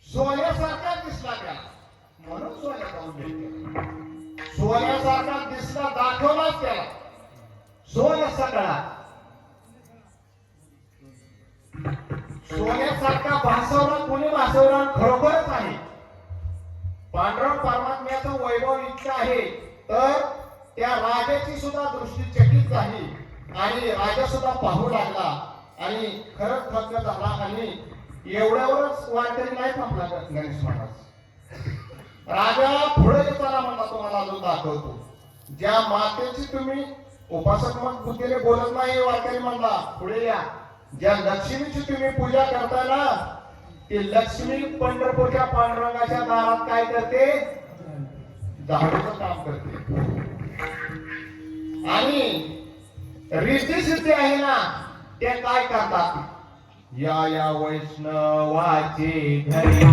सोन्यासारखा दिसला त्याला, म्हणून सोन्याचा उल्लेख केला. सोन्यासारखा दिसला, दाखवलाच त्याला सोन्या सगळा. सोन्यासारखा भासवला कोणी भासवला खरोखरच आहे. पांडुरंग परमात्म्याचं वैभव इतकं आहे तर त्या राजाची सुद्धा दृष्टी चकित झाली आणि राजा सुद्धा पाहू लागला आणि खरंच थक्क झाला आणि एवढ्यावरच वारकरी नाही थांबला गणेश महाराज. राजा पुढे येताना म्हणला तुम्हाला अजून दाखवतो. ज्या मातेची तुम्ही उपासनात्मक बुद्धीने बोलत नाही वारकरी म्हणला पुढे या. ज्या लक्ष्मीची तुम्ही पूजा करताय ना ती लक्ष्मी पंढरपूरच्या पांडुरंगाच्या दारात काय करते? झाडूचं काम करते. आणि रिद्धी सिद्धी आहे ना ते काय करतात? या या वैष्णवाचे घरी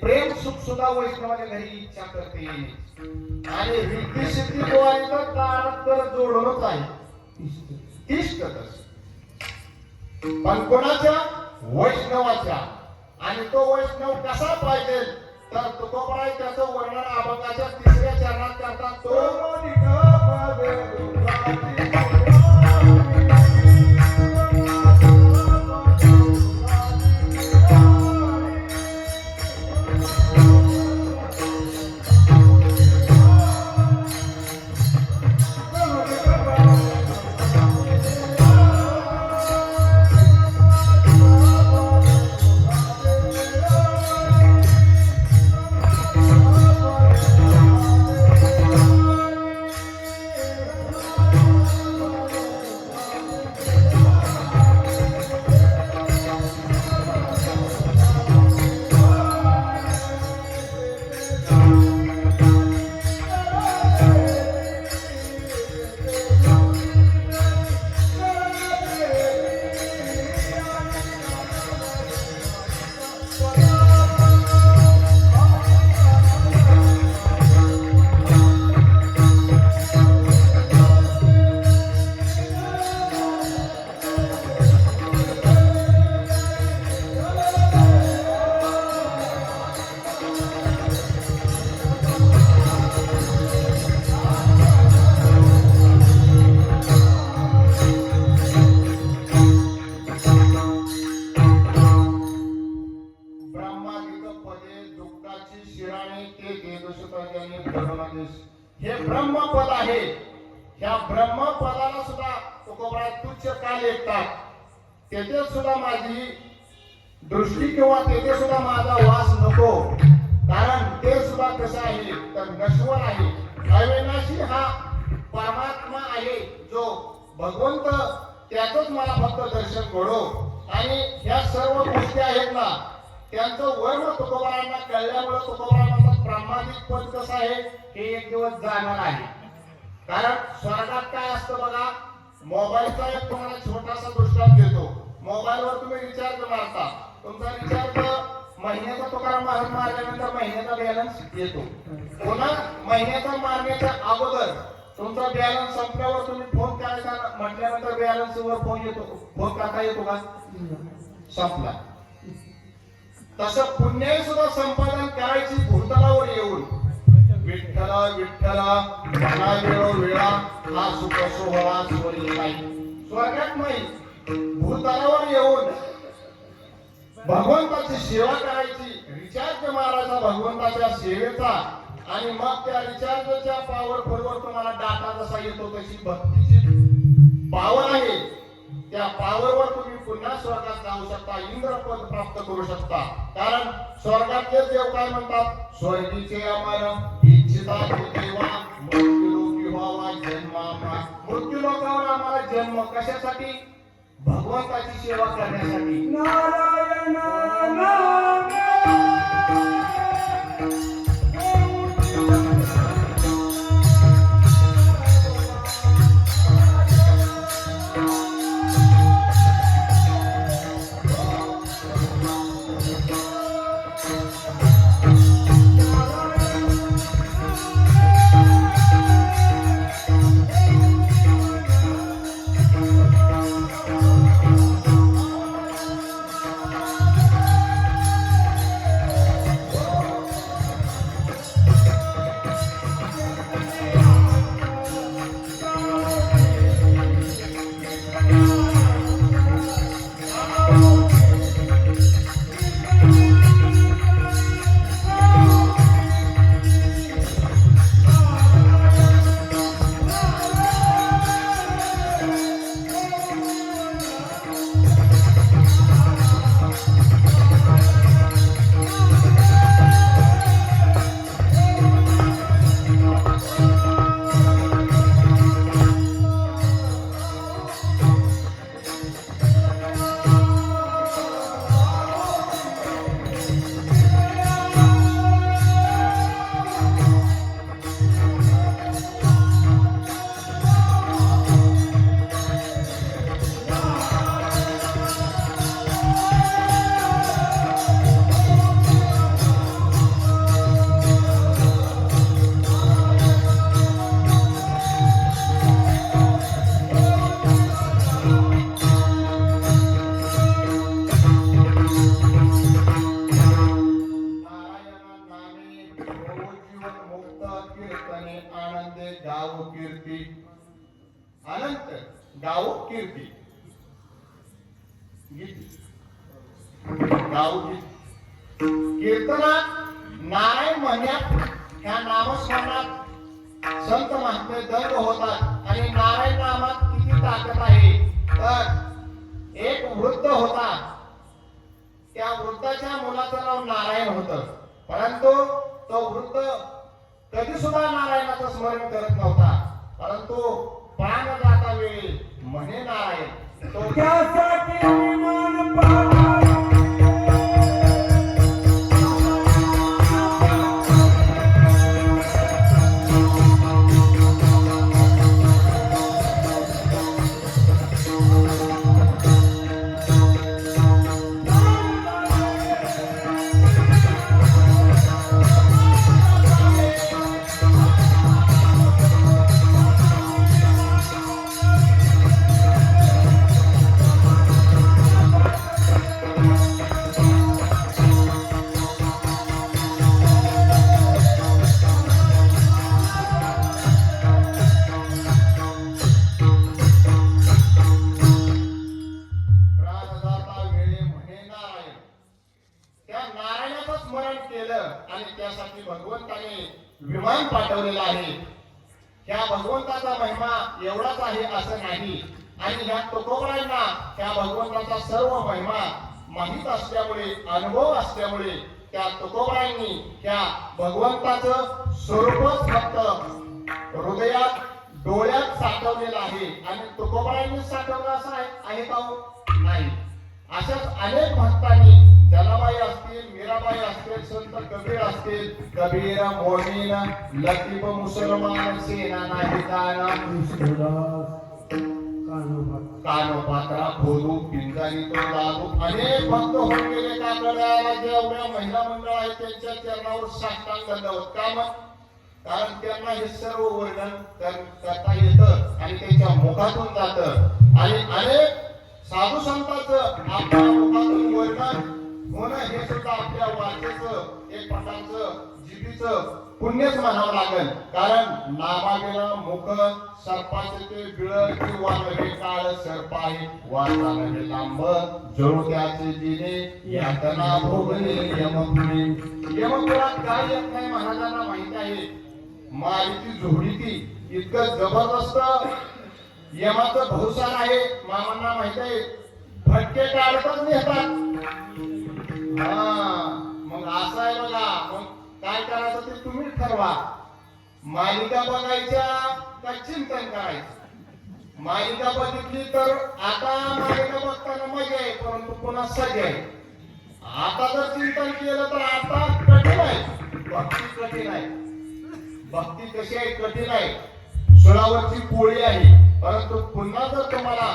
प्रेम सुख सुद्धा वैष्णवाच्या घरी इच्छा करते. आणि रिद्धी सिद्धी तर दारात तर जोडूनच आहे. पण कोणाच्या? वैष्णवाच्या. आणि तो वैष्णव कसा पाहिजे तर तुकोबराय त्याचं वर्णन अभंगाच्या 3ऱ्या चरणात करतात. तो हे ब्रह्मपद आहे. ह्या ब्रह्मपदाला सुद्धा तुकोबराय तुच्छ का लेखतात? तेथे सुद्धा माझी दृष्टी किंवा तेथे सुद्धा माझा वास नको. कारण ते सुद्धा कसं आहे तर नश्वर आहे. अविनाशी हा परमात्मा आहे जो भगवंत त्याचंच मला फक्त दर्शन घडो. आणि ह्या सर्व गोष्टी आहेत ना त्यांचं वर्म तुकोबरायांना कळल्यामुळे तुकोबरायांना ब्रह्मादिक पद कसं आहे हे एक दिवस जाणार आहे. कारण स्वर्गात काय असतं बघा. मोबाईलचा एक तुम्हाला छोटासा दृष्टांत देतो. मोबाईलवर तुम्ही रिचार्ज मारता. तुमचा रिचार्ज महिन्याचा तुकाराम महाराज मारल्यानंतर महिन्याचा बॅलन्स येतो. पुन्हा महिन्याचा मारण्याच्या अगोदर तुमचा बॅलन्स संपल्यावर तुम्ही फोन करायचा म्हटल्यानंतर बॅलन्स वर फोन येतो. फोन करता येतो का? संपला. तसं पुण्य सुद्धा संपादन करायची भूतलावर येऊन विठ्ठला विठ्ठला मला वेळोवेळा हा सुख सोहळा स्वर्गी नाही. स्वर्गात नाही भूतलावर येऊन भगवंताची सेवा करायची. रिचार्ज मारायचा भगवंताच्या सेवेचा आणि मग त्या रिचार्जच्या पॉवरफुलवर तुम्हाला डाटा जसा येतो तशी भक्तीची पावर आहे. त्या पावरवर तुम्ही पुन्हा स्वर्गात जाऊ शकता. इंद्रपद प्राप्त करू शकता. कारण स्वर्गातले देव काय म्हणतात? स्वर्गीचे अमर इच्छिता देवा मृत्यूलोकी व्हावा जन्म. मृत्यू लोकावर आम्हाला जन्म कशासाठी? भगवंताची सेवा करण्यासाठी. नारायण नाम कीर्ती अनंत गाऊ कीर्ती गाऊ कीर्तनात नारायण म्हणण्यात ह्या नामस्मरणात संत महात्मे दंग होतात आणि नारायण नामात किती ताकद आहे तर एक वृद्ध होता त्या वृद्धाच्या मुलाचं नाव नारायण होतं परंतु तो वृद्ध कधी सुद्धा नारायणाचं स्मरण करत नव्हता परंतु प्राण जाता वेळी म्हणे नारायण तो त्यासाठी विमान पाहता विमान पाठवलेला आहे त्या भगवंताचा महिमा एवढाच आहे असं नाही आणि ह्या तुकोबरांना त्या भगवंताचा सर्व महिमा माहित असल्यामुळे अनुभव असल्यामुळे त्या तुकोबरांनी त्या भगवंताचं स्वरूपच फक्त हृदयात डोळ्यात साठवलेलं आहे आणि तुकोबरांनी साठवलं असं आहे का नाही अशाच अनेक भक्तांनी जनाबाई असतील मीराबाई असतील संत कबीर असतील कबीर मोमीन लतीफ मुसलमान सेना नाही कानोपात्रा खोदू पिंजारी तो लागू अनेक भक्त होऊन गेले काकड्याला जेवढ्या महिला मंडळ आहेत त्यांच्या चरणावर साष्टांग दंडवत का मग कारण त्यांना हे सर्व वर्णन करता येतं आणि त्यांच्या मुखातून जातं आणि अनेक साधू संतांचं आपल्या मुखातून वर्णन होणं हे सुद्धा आपल्या वाचेचं एक प्रकारचं जिभीचं पुण्यच म्हणावं लागेल कारण नामागेला मुख सर्पाचे ते बिळ किंवा नवे काळ सर्प आहे वाचा नवे लांब जळू त्याचे जिने यातना भोगले यमपुरात काय येत नाही महाराजांना माहित आहे मारीची झोडी ती इतकं जबरदस्त यमाचं बहुसार आहे मामांना माहित आहे फटके काढतच नेतात मग असं आहे बघा मग काय करायचं ते तुम्ही ठरवा मालिका बघायच्या का चिंतन करायचं मालिका बघितली तर आता मालिका बघताना मजा आहे परंतु पुन्हा सज आहे आता जर चिंतन केलं तर आता कठीण आहे भक्ती कठीण आहे भक्ती कशी आहे कठीण आहे सुळावरची पोळी आहे परंतु पुन्हा जर तुम्हाला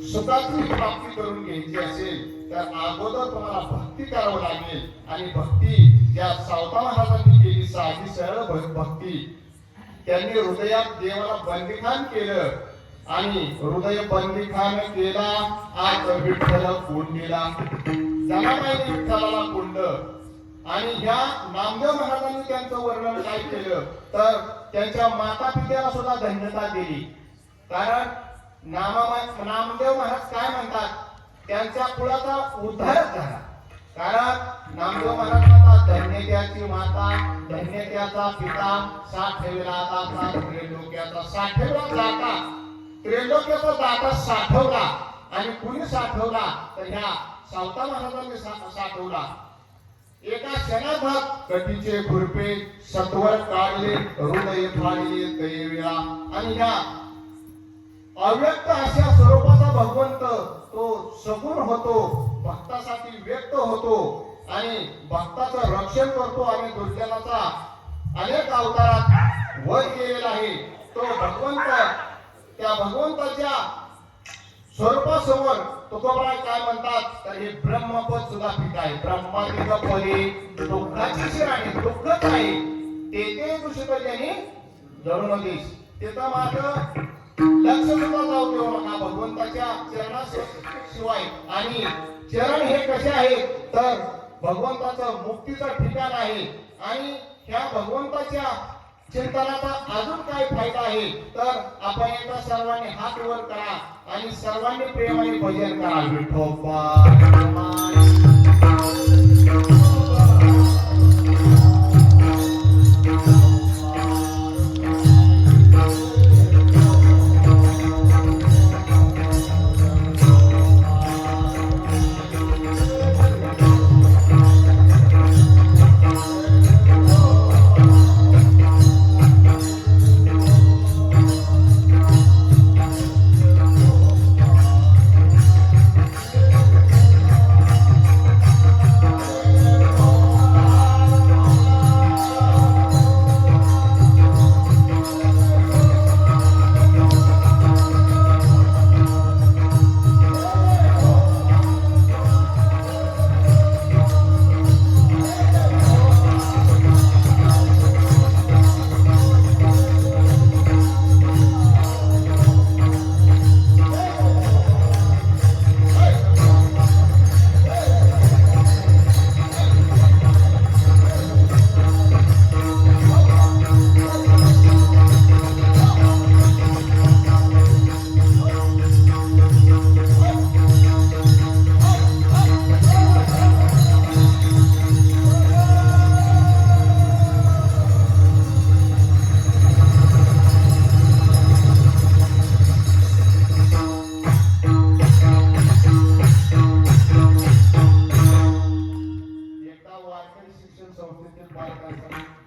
सुखाची प्राप्ती करून घ्यायची असेल तर अगोदर तुम्हाला भक्ती करावं लागेल आणि भक्ती ज्या सावता महाराजांनी केली साधी सरळ भक्ती त्यांनी हृदयात देवाला बंदिखान केलं आणि हृदय बंदिखान केला आज विठ्ठल कोंडीला जनाबाईने विठ्ठलाला कोंड आणि ह्या नामदेव महाराजांनी त्यांचं वर्णन काय केलं तर त्यांच्या माता पित्याला सुद्धा धन्यता दिली कारण नामदेव महाराज काय म्हणतात त्यांच्या कुळाचा उद्धार झाला कारण नामदेव महाराज म्हणतात धन्य त्याची माता धन्य त्याचा पिता साठविला दाता त्रिलोक्याचा साठवला दाता त्रिलोक्याचा दाता साठवला आणि कुणी साठवला तर ह्या सावता महाराजांनी साठवला एका क्षणात कटीचे खुरपे सत्वर काढले हृदय फाडले दैवेळा आणि ह्या अव्यक्त अशा स्वरूपाचा भगवंत तो सगुण होतो भक्तासाठी व्यक्त होतो आणि भक्ताचं रक्षण करतो आणि दुर्जनाचा अनेक अवतारात वध केलेला आहे तो भगवंत त्या भगवंताच्या स्वरूपासमोर तुकोबराय काय म्हणतात तर हे ब्रह्मपद सुद्धा पीठ आहे ब्रह्मादिक पदे दुःखाची शिराणी दुःखच आहे ते दूषित त्यांनी जळू नदीस तिथं मात्र लक्ष सुद्धा जाऊ देऊ नका भगवंताच्या चरणाशिवाय आणि चरण हे कसे आहेत तर भगवंताचं मुक्तीचं ठिकाण आहे आणि ह्या भगवंताच्या चिंतनाचा अजून काय फायदा आहे तर आपण एकदा सर्वांनी हात वर करा आणि सर्वांनी प्रेमाने भजन करा. विठोबा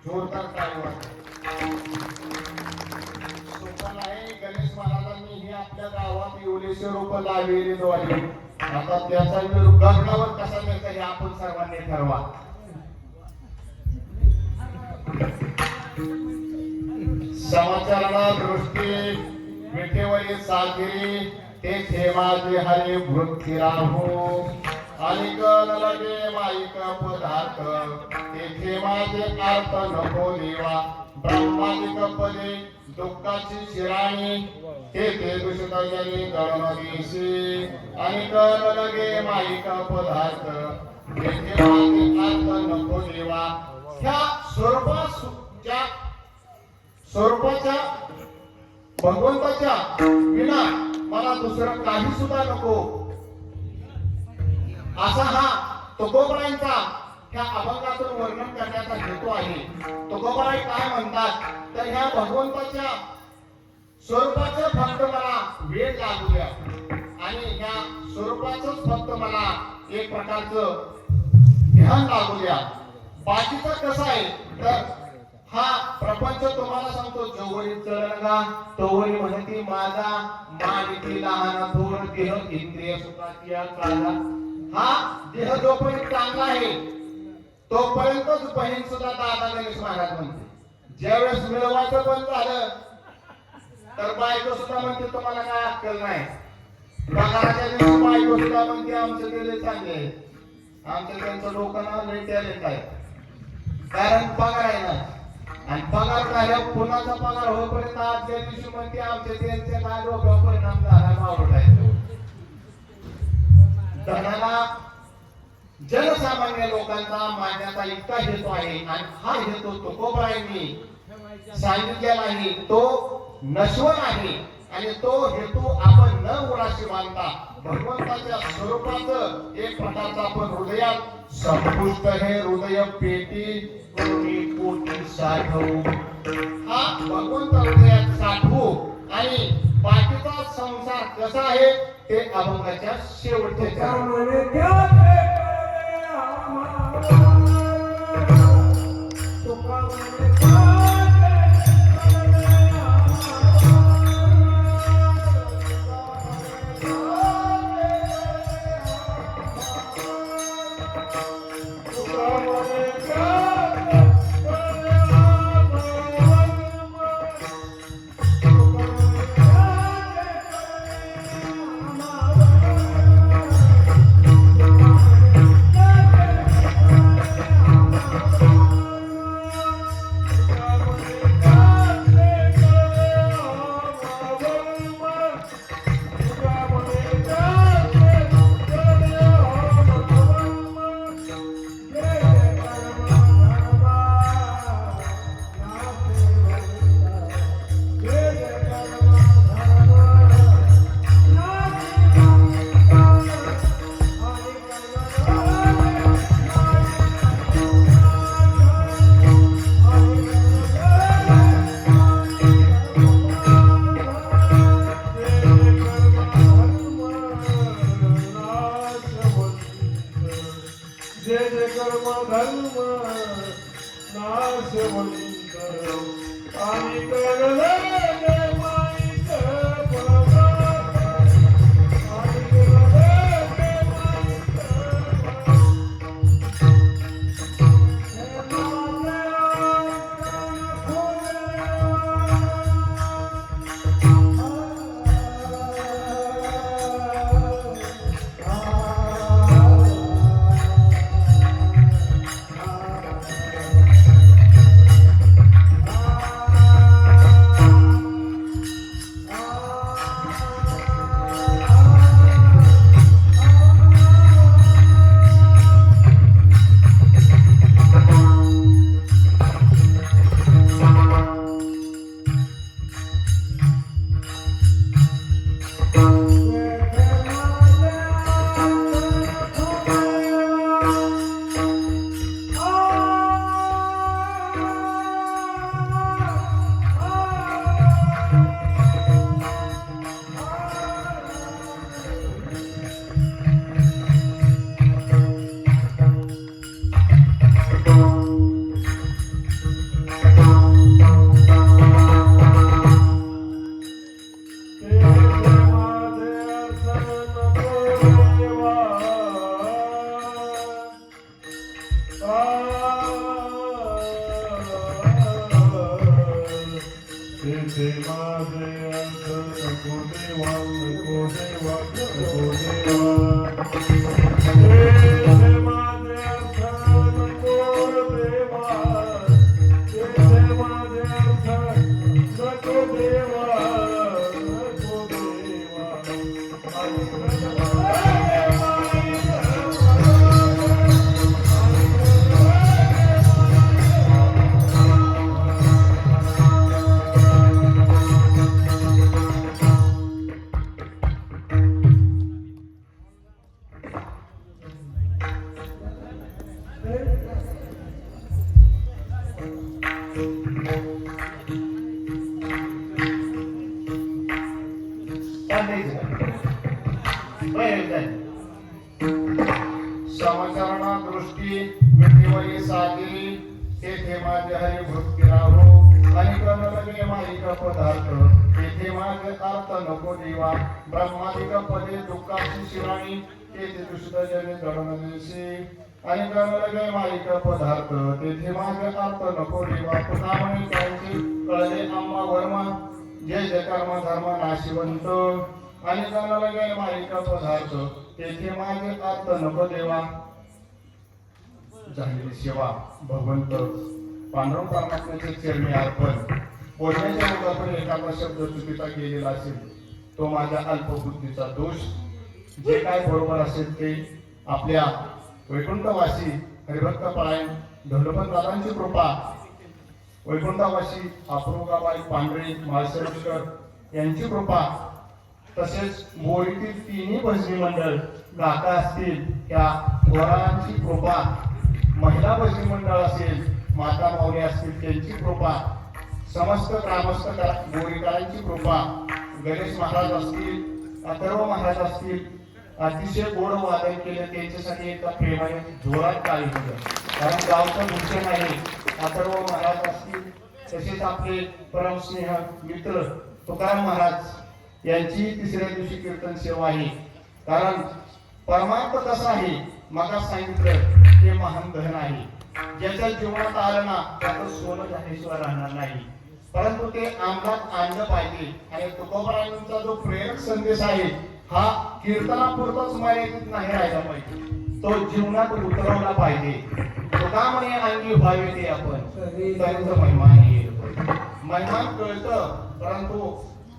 जोरदार गणेश महाराजांनी हे आपल्या गावात येवलेचे रोप लावलेले द्वारे आता त्याचा गगनावर कसा मिळतं हे आपण सर्वांनी ठरवा. समाचाराला दृष्टी मिठेवरी सागरी ते ठेवाजे हरे वृत्ती राहो आणि लगे माईक पदार्थ तेथे माझे अर्थ नको देवा. ब्रह्मादिक पदे दुःखाची शिराणी तेथे दुष्टांनी गणनदीशी आणि लगे माईक पदार्थ तेथे माझे अर्थ नको देवा. ह्या स्वरूपाच्या भगवंताच्या विना मला दुसरं काही सुद्धा नको असा हा तुकोबरायांचा ह्या अभंगातून वर्णन करण्याचा हेतू आहे. तुकोबराय काय म्हणतात तर ह्या भगवंताच्या स्वरूपाचं फक्त मला वेळ लागू द्या आणि ह्या स्वरूपाचंच फक्त मला एक प्रकारचं ध्यान लागू द्या. बाकीचं कसं आहे तर हा प्रपंच तुम्हाला सांगतो जवळी चरणगा तोवरी म्हणती माझा मानिती लहान थोर देह इंद्रिय सुखाची काळा. हा देह जोपर्यंत चांगला आहे तोपर्यंतच बहीण सुद्धा दादा गणेश महाराज म्हणते. ज्यावेळेस मिळवायचं बंद झालं तर बायको सुद्धा म्हणते तुम्हाला काय अक्कल नाही. पगाराच्या दिवशी बायको सुद्धा म्हणते आमचे दिले चांगले आहे आमचं त्यांचं डोकं ना लय टॅलेंट आहे कारण पगार आहे ना आणि पगार झाल्यावर पुन्हाचा पगार होईपर्यंत आजच्या दिवशी म्हणते आमचे त्यांचे काय डोक्यावर परिणाम झाला मावळत आहे. धनाला जनसामान्य लोकांचा मानण्याचा इतका हेतू आहे आणि हा हेतू तुकोबरायांनी सांगितलेला आहे तो नश्वर आहे आणि तो हेतू आपण न उराशी मानता भगवंताच्या स्वरूपाचं एक प्रकारचा आपण हृदयात संपुष्ट हे हृदय पेटी पोटी साठवू. हा भगवंत हृदयात साठवू आणि बाकीचा संसार कसा आहे ते अभंगाच्या शेवटच्या जन्म नाशवंत आणि करले माईक पदार्थ आणि करले समाचारणा दृष्टी विठीवरी साधी तेथे माझे हरी भक्ती राहो आणि क्रमलगे माईक पदार्थ तेथे माझे अर्थ नको देवा ब्रह्मादिक पदे दुःखाची शिवाणी तेथे दुष्ट जने जडण दिवशी आणि क्रमलगे माईक पदार्थ तेथे माझे अर्थ नको देवा पुन्हा म्हणे त्यांचे कळले आम्हा वर्म जय जय कर्म धर्म नाशिवंत आणि क्रमलगे माईक पदार्थ तेथे माझे अर्थ नको देवा झालेली सेवा भगवंत पांडुरंग परमात्म्याचे चरणी अर्पण बोलण्याच्या मुखातून एखादा शब्द चुकीचा गेलेला असेल तो माझ्या अल्पबुद्धीचा दोष जे काय बरोबर असेल ते आपल्या वैकुंठवासी हरिभक्त पारायण धोंडोपंत दादांची कृपा वैकुंठवासी अप्रोगाबाई पांढरे माळसरेश्वर यांची कृपा तसेच मोरीतील तिन्ही भजनी मंडळ गाथा असतील त्या थोरांची कृपा महिला भजनी मंडळ असेल माता माऊली असतील त्यांची कृपा समस्त ग्रामस्थ मोरीकरांची कृपा गणेश महाराज असतील अथर्व महाराज असतील अतिशय गोड वादन केलं त्यांच्यासाठी एका प्रेमाने जोरात टाळी दिलं कारण गावचं भूषण आहे अथर्व महाराज असतील तसेच आपले परमस्नेह मित्र तुकाराम महाराज यांची तिसऱ्या दिवशी कीर्तन सेवा आहे कारण परमार्थ कसा आहे मग सांगितलं ते महान धन आहे ज्याच्या जीवनात आलं ना त्याचं सोनं झाल्याशिवाय राहणार नाही परंतु ते अंगात आणलं पाहिजे आणि तुकोबरायांचा जो प्रेरक संदेश आहे हा कीर्तनापुरताच मर्यादित नाही राहिला पाहिजे तो जीवनात उतरवला पाहिजे तुका म्हणे अंगी व्हावे ते आपण त्यांचं महिमान येईल महिमान कळतं परंतु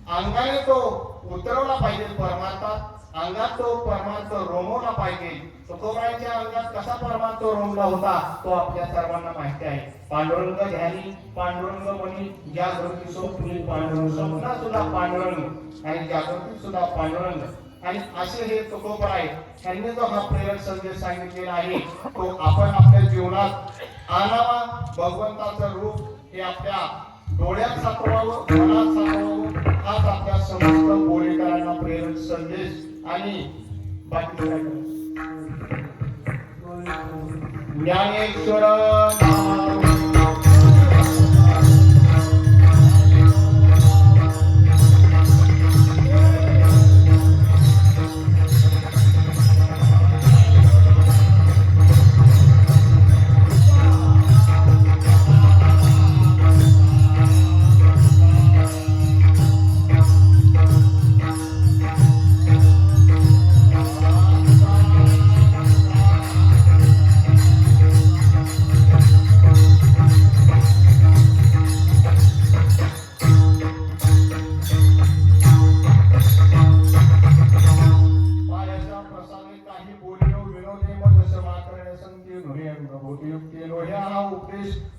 अंगाने तो उतरवला पाहिजे परमार्थात अंगात तो परमार्थ रोमवला पाहिजे तुकोबरायांच्या अंगात कसा परमार्थ रोमला होता तो आपल्या सर्वांना माहिती आहे पांडुरंग ध्यानी पांडुरंग मनी जागृती स्वप्नी पांडुरंग स्वप्नात सुद्धा पांडुरंग आणि जागृतीत सुद्धा पांडुरंग आणि असे हे तुकोबर आहे त्यांनी जो हा प्रेरक संदेश सांगितलेला आहे तो आपण आपल्या जीवनात आणावा भगवंताचं रूप हे आपल्या डोळ्यात साठवावं मनात साठवावं हाच आपल्या समस्त बोलेकरांना प्रेरक संदेश आणि बाकी काय ज्ञानेश्वर महाराज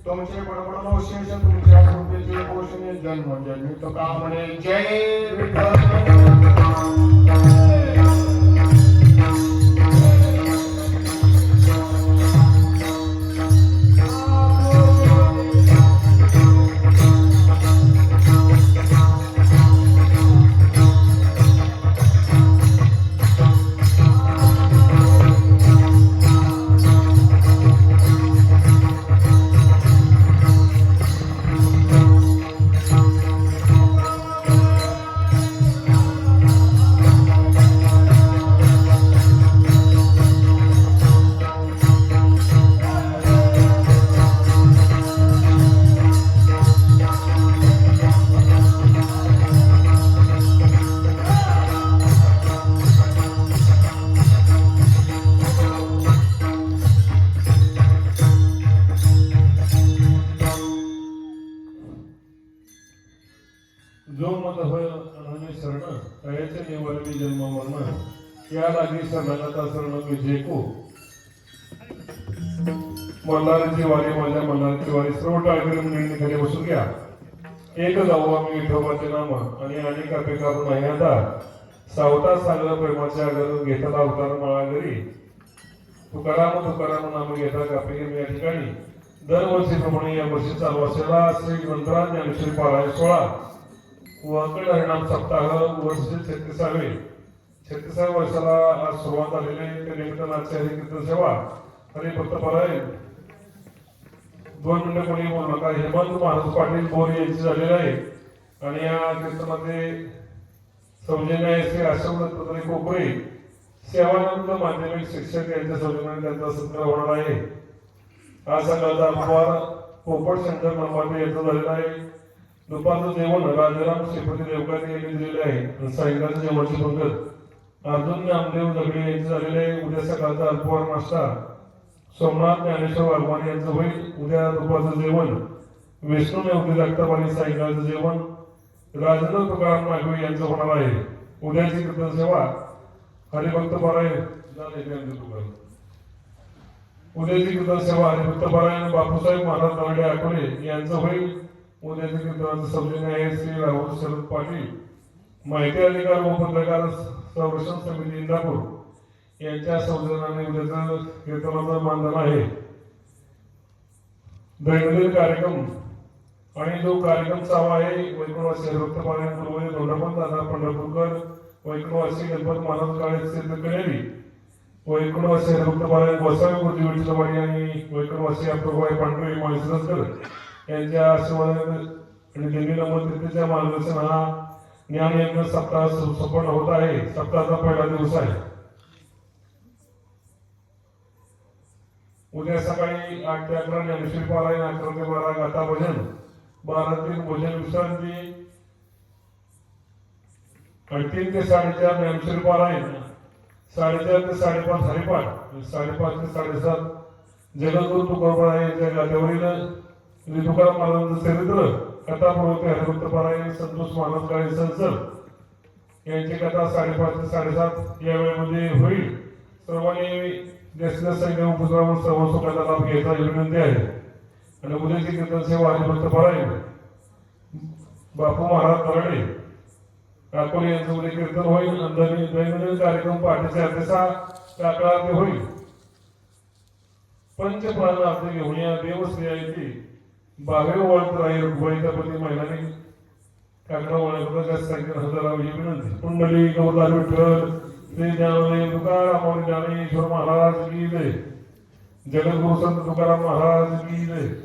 तुमचे बडबड शेष तुमच्या कृपेचे पोषणे जन्म जन्मित कामने जय विठ्ठल जो मत होय अनन्य शरण तयाचे निवडवी जन्म मरण या लागी शरणागता शरण विजेको मल्हाराची वारी माझ्या मल्हाराची वारी सर्व टाळकरी मंडळींनी खाली बसून घ्या. एक जाऊ आम्ही विठोबाचे नाम आणि अनेक अपेक्षा नाही आता सावता सागर प्रेमाच्या घर घेतात अवतार माळागरी तुकाराम तुकाराम नाम घेता कापे या ठिकाणी दरवर्षीप्रमाणे या वर्षी चालू असलेला श्री ग्रंथराज ज्ञानेश्वरी पारायण 16 वाकड हरिनाम सप्ताह वर्ष 36व्या वर्षाला आज सुरुवात झालेली आहे. त्या निमित्ताने हरिकीर्तन सेवा हरिभक्त पारायण 2 मिनिटं कोणी बोलू नका. हेमंत महाराज पाटील बोर यांची झालेली आहे आणि या कीर्तनामध्ये सौजन्य श्री आश्रम कोपरे सेवानंद माध्यमिक शिक्षक यांच्या सौजन्याने त्यांचा सत्कार होणार आहे. आज सकाळचा अपवार पोपट शंकर नंबर यांचा झालेला आहे. दुपारचं जेवण राजाराम श्रीपती देवकाते यांनी दिलेले आहे आणि सायंकाळचं जेवणाची पंगत अर्जुन नामदेव दगडे यांचे झालेले आहे. उद्या सकाळचा अल्पवार नाश्ता सोमनाथ ज्ञानेश्वर वाघमारे यांचं होईल. उद्या दुपारचं जेवण विष्णू नेवती जगताप आणि सायंकाळचं जेवण राजेंद्र तुकाराम नागवे यांचं होणार आहे. उद्याची कीर्तन सेवा हरिभक्त पारायण उद्याची कीर्तन सेवा हरिभक्त पारायण बापूसाहेब महाराज नारडे आकोले यांचं होईल. उद्याच्या कीर्तनाचं सौजन्य आहे श्री राहुल शरद पाटील माहिती अधिकार व पत्रकार संरक्षण समिती इंदापूर यांच्या सौजन्याने उद्याचं कीर्तनाचं मानधन आहे. दैनंदिन कार्यक्रम आणि जो कार्यक्रम चालू आहे वैकुंठवासी हरिभक्त पारायण पूर्व धोंडापंत दादा पंढरपूरकर वैकुंठवासी गणपत महाराज काळे सिद्ध कनेरी वैकुंठवासी हरिभक्त पारायण गोसावी गुरुजी विठ्ठलवाडी आणि वैकुंठवासी अप्रभुभाई पांढरे माळशिरसकर यांच्या आशीर्वादाने आणि देवी नमस्तेच्या मार्गदर्शन हा ज्ञान यज्ञ सप्ताह संपन्न होत आहे. सप्ताहाचा पहिला दिवस आहे. उद्या सकाळी 8 ते 11 ज्ञानेश्वरी पारायण 11 ते 12 गाथा भजन 12 ते भोजन विश्रांती आणि 3 ते 4:30 ज्ञानेश्वरी पारायण 4:30 ते 5:30 हरिपाठ 5:30 ते 7:30 जगद्गुरु तुकोबा यांच्या गाथेवरील तुकाराम महाराजांचं चरित्र कथा प्रवृत्ती हरिभक्त पारायण संतोष महाराज काळे संसद यांची कथा 5:30 ते 7:30 या वेळेमध्ये होईल. सर्वांनी जास्तीत जास्त संख्या उपस्थित सर्व सुखाचा लाभ घ्यायचा विनंती आहे. आणि उद्याची कीर्तन सेवा हरिभक्त पारायण बापू महाराज नारडे अकोले यांचं उद्या कीर्तन होईल. दैनंदिन कार्यक्रम पहाटेचे 8:30 ते होईल. पंचप्राण अर्थ घेऊन या देवश्री आहे बाहेर वळत राहील रुग्वाईच्यापती महिलांनी काकडा वळत जास्त संख्येने हजर ही विनंती. कुंडली गौदार विठ्ठल श्री ज्ञानदेव तुकाराम ज्ञानेश्वर महाराज की जय. जगद्गुरु संत तुकाराम महाराज की जय.